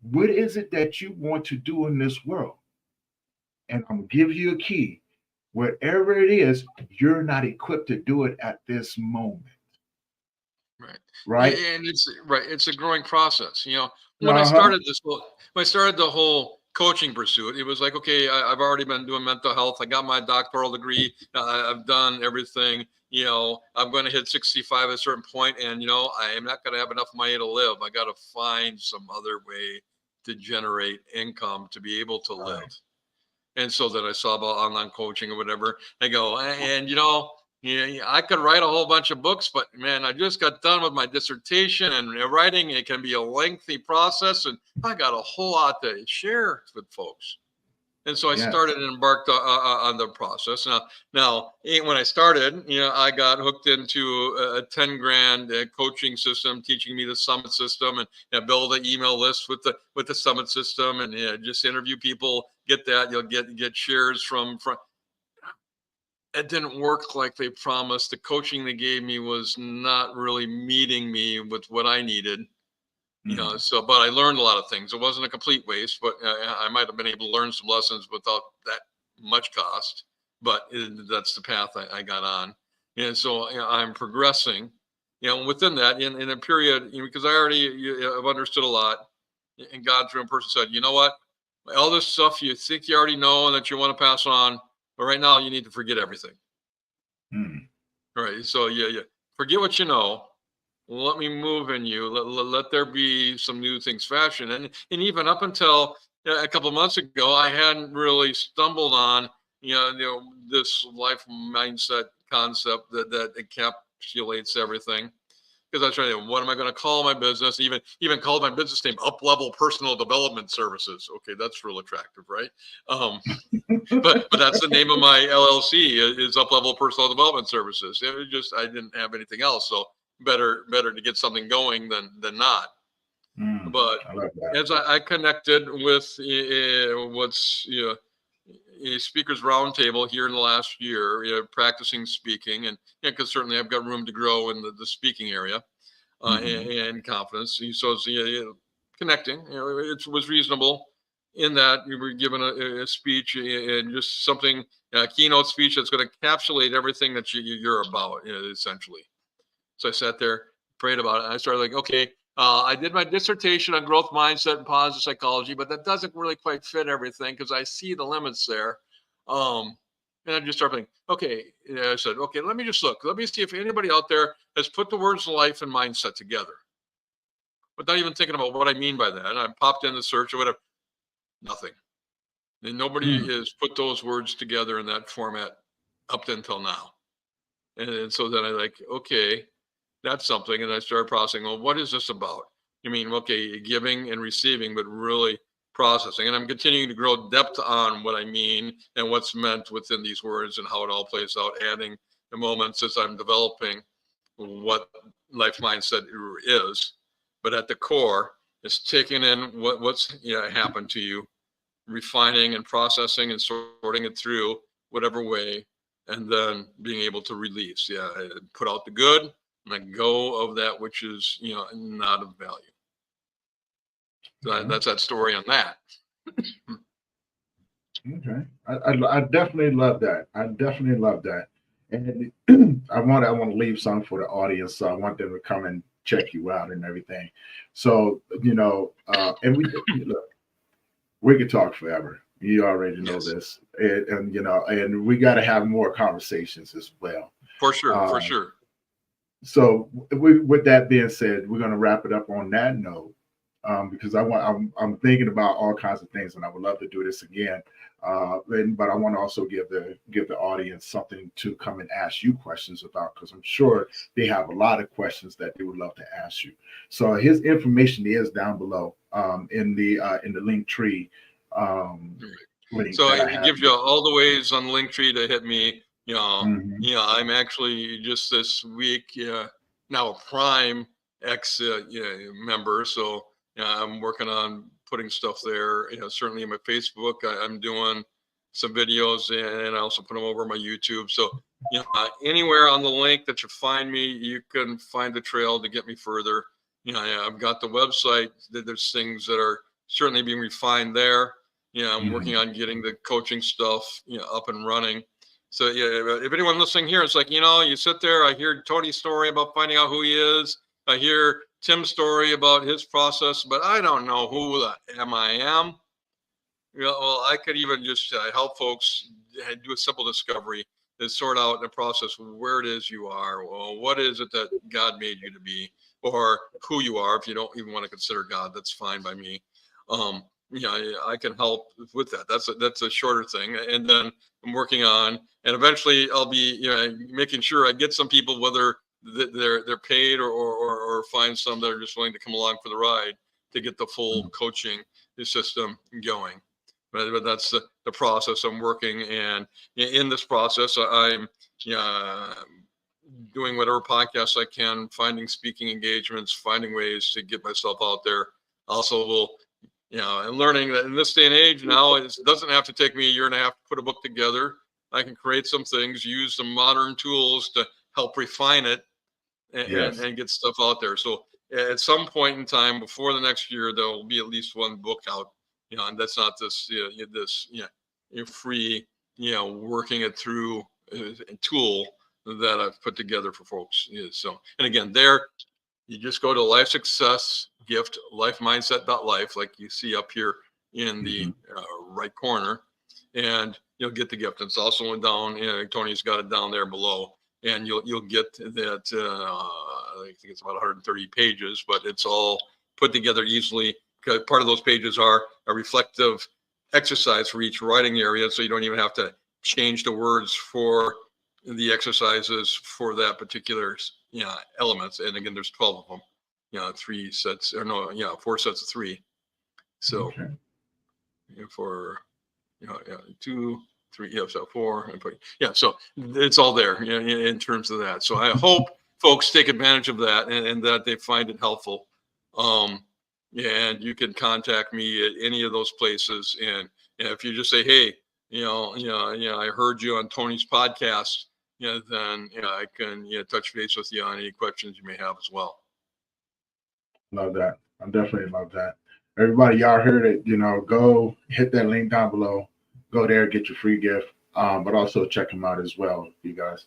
What is it that you want to do in this world? And I'm gonna give you a key. Wherever it is, you're not equipped to do it at this moment. Right. Right? And it's right. It's a growing process. When I Uh-huh. started when I started the whole coaching pursuit, it was like, okay, I've already been doing mental health. I got my doctoral degree. I've done everything. I'm going to hit 65 at a certain point, and I am not going to have enough money to live. I got to find some other way to generate income to be able to live. Right. And so then I saw about online coaching or whatever. I go, and yeah, I could write a whole bunch of books, but man, I just got done with my dissertation, and writing, it can be a lengthy process, and I got a whole lot to share with folks. And so I Yes. started and embarked on the process. Now, when I started, I got hooked into a 10 grand coaching system, teaching me the Summit system, and build an email list with the Summit system, and just interview people. Get that, you'll get shares from. It didn't work like they promised. The coaching they gave me was not really meeting me with what I needed. Mm. So, but I learned a lot of things. It wasn't a complete waste, but I might have been able to learn some lessons without that much cost. But that's the path I got on. And so I'm progressing, within that in a period, because I already have understood a lot, and God through a person said, you know what, all this stuff you think you already know and that you want to pass on, but right now you need to forget everything. Mm. All right. So yeah, forget what you know, let me move in you. Let there be some new things fashion. And even up until a couple of months ago, I hadn't really stumbled on this life mindset concept that encapsulates everything. Because I was trying to, what am I going to call my business? Even called my business name Up Level Personal Development Services. Okay, that's real attractive, right? Um, but that's the name of my LLC is Up Level Personal Development Services. It was just I didn't have anything else, so better to get something going than not. Mm. But I love that. as I connected with what's a speakers roundtable here in the last year, practicing speaking, and because certainly I've got room to grow in the speaking area Mm-hmm. and confidence. So it's, connecting, it was reasonable in that you were given a speech and just something, a keynote speech that's going to encapsulate everything that you're about, essentially. So I sat there, prayed about it, and I started like, okay, I did my dissertation on growth mindset and positive psychology, but that doesn't really quite fit everything because I see the limits there. Um, and I just started thinking, okay, I said, okay, let me just look. Let me see if anybody out there has put the words life and mindset together, but not even thinking about what I mean by that. And I popped in the search or whatever, nothing. And nobody Mm. has put those words together in that format up until now. And so then I like, okay. that's something. And I started processing, well, what is this about? I mean, okay, giving and receiving, but really processing. And I'm continuing to grow depth on what I mean and what's meant within these words and how it all plays out, adding the moments as I'm developing what life mindset is. But at the core, it's taking in what's happened to you, refining and processing and sorting it through whatever way, and then being able to release. Yeah, put out the good and let go of that which is not of value. So Okay. that's that story on that. Okay. I definitely love that. I definitely love that. And I want to leave some for the audience. So I want them to come and check you out and everything. So, and look, we could talk forever. You already know Yes, this. And we got to have more conversations as well. for sure, for Um, sure. so with that being said, we're going to wrap it up on that note. Because I'm thinking about all kinds of things, and I would love to do this again. But I want to also give the audience something to come and ask you questions about, because I'm sure they have a lot of questions that they would love to ask you. So his information is down below in the link tree Right. link So that I it have. gives you all the ways on Linktree to hit me. Mm-hmm. I'm actually just this week now a Prime X member, so I'm working on putting stuff there. Certainly in my Facebook, I'm doing some videos, and I also put them over my YouTube. So anywhere on the link that you find me, you can find the trail to get me further. I've got the website. There's things that are certainly being refined there. I'm Mm-hmm. working on getting the coaching stuff, up and running. So if anyone listening here, it's like, you sit there, I hear Tony's story about finding out who he is. I hear Tim's story about his process, but I don't know who the I am. Well, I could even just help folks do a simple discovery and sort out in the process where it is you are. Well, what is it that God made you to be, or who you are? If you don't even want to consider God, that's fine by me. I can help with that. That's a shorter thing, and then I'm working on, and eventually I'll be making sure I get some people, whether they're paid or find some that are just willing to come along for the ride to get the full coaching system going. But that's the process I'm working, and in this process, I'm doing whatever podcasts I can, finding speaking engagements, finding ways to get myself out there. Also, will and learning that in this day and age now, it doesn't have to take me a year and a half to put a book together. I can create some things, use some modern tools to help refine it, Yes. and get stuff out there. So at some point in time before the next year, there will be at least one book out. And that's not this free working it through tool that I've put together for folks. So, and again, there you just go to lifesuccessgift.lifemindset.life, like you see up here in the Mm-hmm. right corner, and you'll get the gift. It's also down. Tony's got it down there below, and you'll get that. I think it's about 130 pages, but it's all put together easily. Part of those pages are a reflective exercise for each writing area, so you don't even have to change the words for the exercises for that particular elements. And again, there's 12 of them. 3 sets, or no, 4 sets of 3. So Okay. for 2, 3, so 4, and so it's all there in terms of that. So I hope folks take advantage of that, and that they find it helpful. And you can contact me at any of those places, and if you just say, hey, I heard you on Tony's podcast, then I can touch base with you on any questions you may have as well. Love that. I definitely love that. Everybody, y'all heard it. Go hit that link down below. Go there, get your free gift. But also check them out as well, you guys.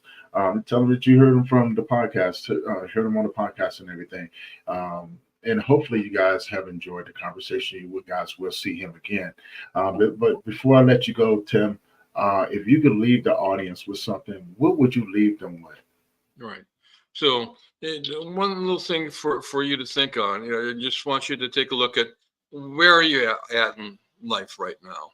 Tell them that you heard them from the podcast, heard them on the podcast and everything. And hopefully you guys have enjoyed the conversation. You guys will see him again. But before I let you go, Tim, if you could leave the audience with something, what would you leave them with? Right. So one little thing for you to think on, I just want you to take a look at where are you at in life right now?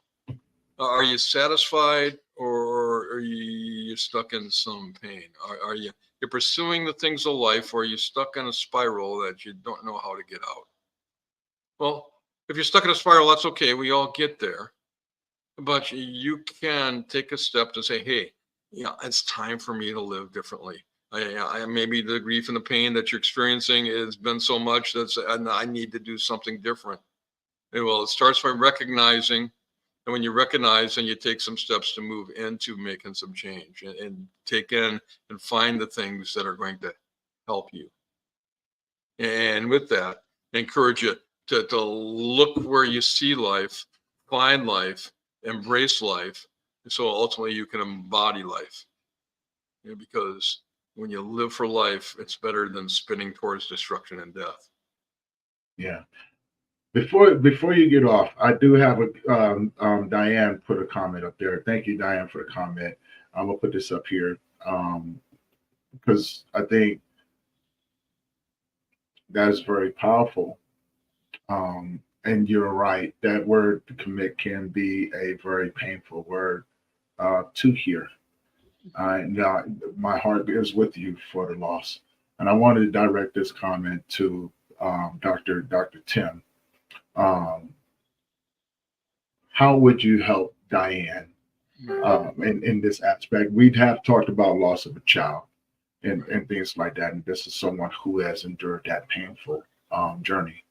Are you satisfied, or are you stuck in some pain? Are you you're pursuing the things of life, or you're stuck in a spiral that you don't know how to get out. Well, if you're stuck in a spiral, that's okay. We all get there. But you can take a step to say, hey, it's time for me to live differently. Maybe the grief and the pain that you're experiencing has been so much and I need to do something different. Well, it starts by recognizing. And when you recognize, and you take some steps to move into making some change, and take in and find the things that are going to help you. And with that, I encourage you to look where you see life, find life, embrace life, and so ultimately you can embody life. Because when you live for life, it's better than spinning towards destruction and death. Yeah. Before you get off, I do have a Diane put a comment up there. Thank you, Diane, for the comment. I'm gonna put this up here because I think that is very powerful. And you're right. That word commit can be a very painful word to hear. And my heart is with you for the loss. And I wanted to direct this comment to Dr. Tim. Um, how would you help Diane in this aspect? We have talked about loss of a child and things like that. And this is someone who has endured that painful journey.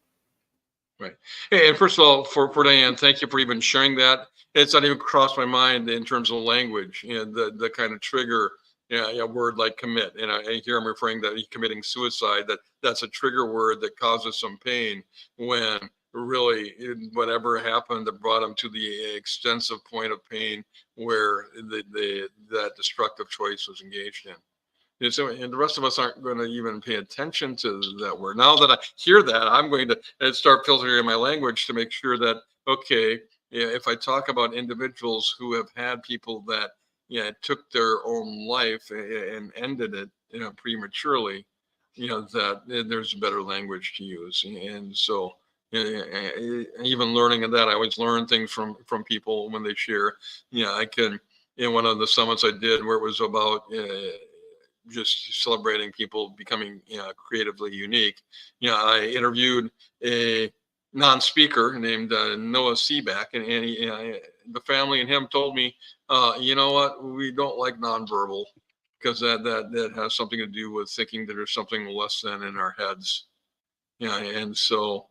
Right. And first of all, for Diane, thank you for even sharing that. It's not even crossed my mind in terms of language and the kind of trigger, a word like commit. And here I'm referring to committing suicide. That's a trigger word that causes some pain, when really whatever happened that brought him to the extensive point of pain where that destructive choice was engaged in. And so, and the rest of us aren't going to even pay attention to that word. Now that I hear that, I'm going to start filtering my language to make sure that, okay, if I talk about individuals who have had people that took their own life and ended it prematurely, that there's better language to use. And so, even learning of that, I always learn things from people when they share. I can. In one of the summits I did, where it was about just celebrating people becoming creatively unique. I interviewed a non-speaker named Noah Seaback, and the family and him told me, you know what, we don't like nonverbal because that has something to do with thinking that there's something less than in our heads. And so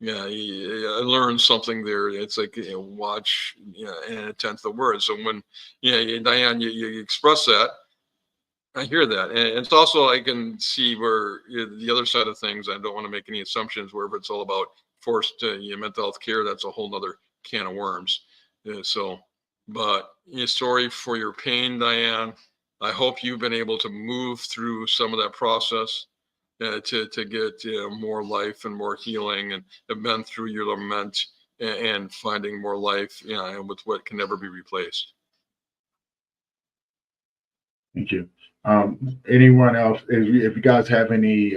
I learned something there. It's like watch and a tenth the word. So when Diane, you express that, I hear that. And it's also, I can see where the other side of things, I don't want to make any assumptions where it's all about forced mental health care. That's a whole nother can of worms. But sorry for your pain, Diane. I hope you've been able to move through some of that process to get more life and more healing, and have been through your lament and finding more life with what can never be replaced. Thank you. Anyone else? If you guys have any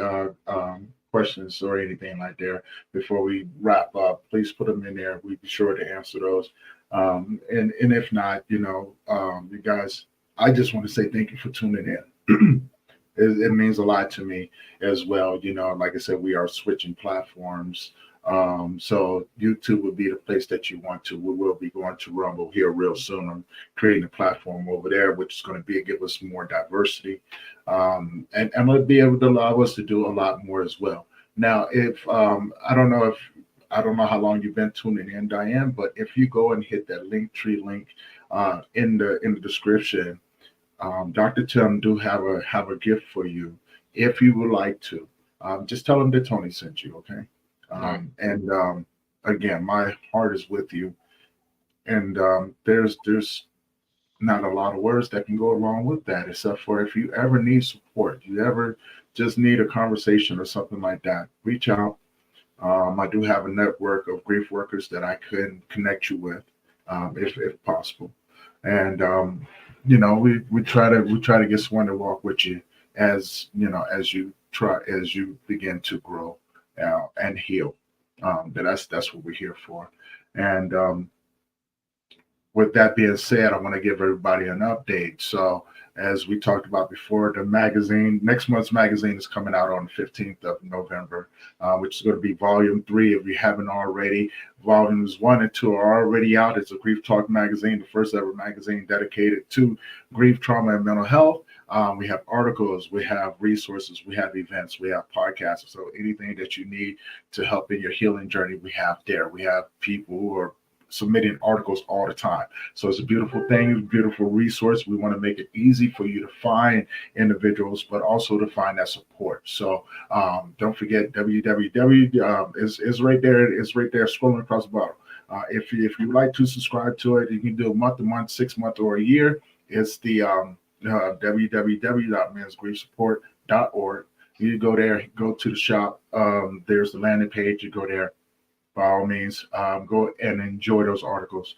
questions or anything like that before we wrap up, please put them in there. We'll be sure to answer those. And if not, you guys, I just want to say thank you for tuning in. It means a lot to me as well. Like I said, we are switching platforms. So YouTube would be the place that you want to. We will be going to Rumble here real soon. I'm creating a platform over there, which is going to give us more diversity, and it'll be able to allow us to do a lot more as well. Now, if I don't know how long you've been tuning in, Diane, but if you go and hit that Linktree link in the description, Dr. Tim do have a gift for you if you would like to. Just tell him that Tony sent you, okay? And again, my heart is with you. And there's not a lot of words that can go along with that, except for if you ever need support, you ever just need a conversation or something like that, reach out. I do have a network of grief workers that I can connect you with, if possible. And we try to get someone to walk with you as you begin to grow and heal. That's what we're here for. And with that being said, I want to give everybody an update. So, as we talked about before, the magazine, next month's magazine is coming out on the 15th of November, which is going to be volume 3. If you haven't already, volumes 1 and 2 are already out. It's a Grief Talk magazine, the first ever magazine dedicated to grief, trauma, and mental health. We have articles, we have resources, we have events, we have podcasts. So anything that you need to help in your healing journey, we have there. We have people who are submitting articles all the time. So it's a beautiful thing, a beautiful resource. We want to make it easy for you to find individuals, but also to find that support. So don't forget www is right there. It's right there scrolling across the bottom. If you'd like to subscribe to it, you can do month to month, 6 month, or a year. It's the www.mensgriefsupport.org. You go there, go to the shop. There's the landing page. You go there. By all means, go and enjoy those articles.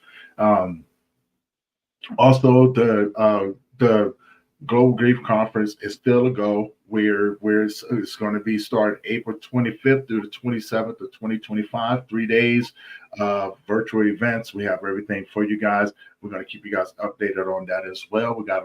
Also, the Global Grief Conference is still a go. It's going to be starting April 25th through the 27th of 2025. 3 days of virtual events. We have everything for you guys. We're going to keep you guys updated on that as well. We got,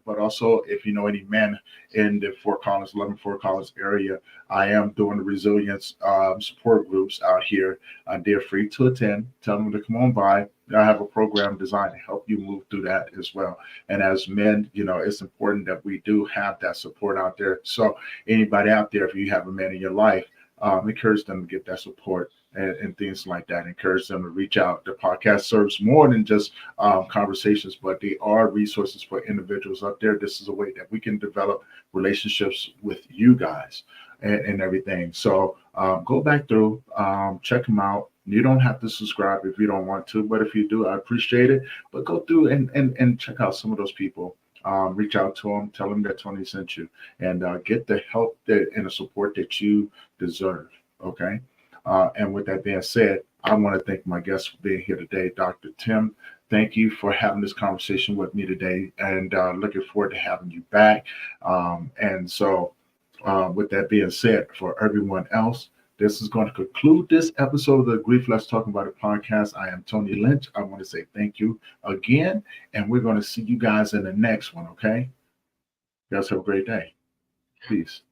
but also if you know any men in the Fort Collins, 11 Fort Collins area, I am doing the resilience support groups out here. They're free to attend. Tell them to come on by. I have a program designed to help you move through that as well. And as men, it's important that we do have that support out there. So anybody out there, if you have a man in your life, encourage them to get that support and things like that. Encourage them to reach out. The podcast serves more than just conversations, but they are resources for individuals out there. This is a way that we can develop relationships with you guys and everything. So go back through, check them out. You don't have to subscribe if you don't want to, but if you do, I appreciate it. But go through and check out some of those people. Reach out to them, tell them that Tony sent you, and get the help and the support that you deserve. Okay. And with that being said, I want to thank my guest for being here today, Dr. Tim. Thank you for having this conversation with me today, and looking forward to having you back. And so, with that being said, for everyone else, this is going to conclude this episode of the Grief Let's Talk About It podcast. I am Tony Lynch. I want to say thank you again, and we're going to see you guys in the next one, okay? You guys have a great day. Peace.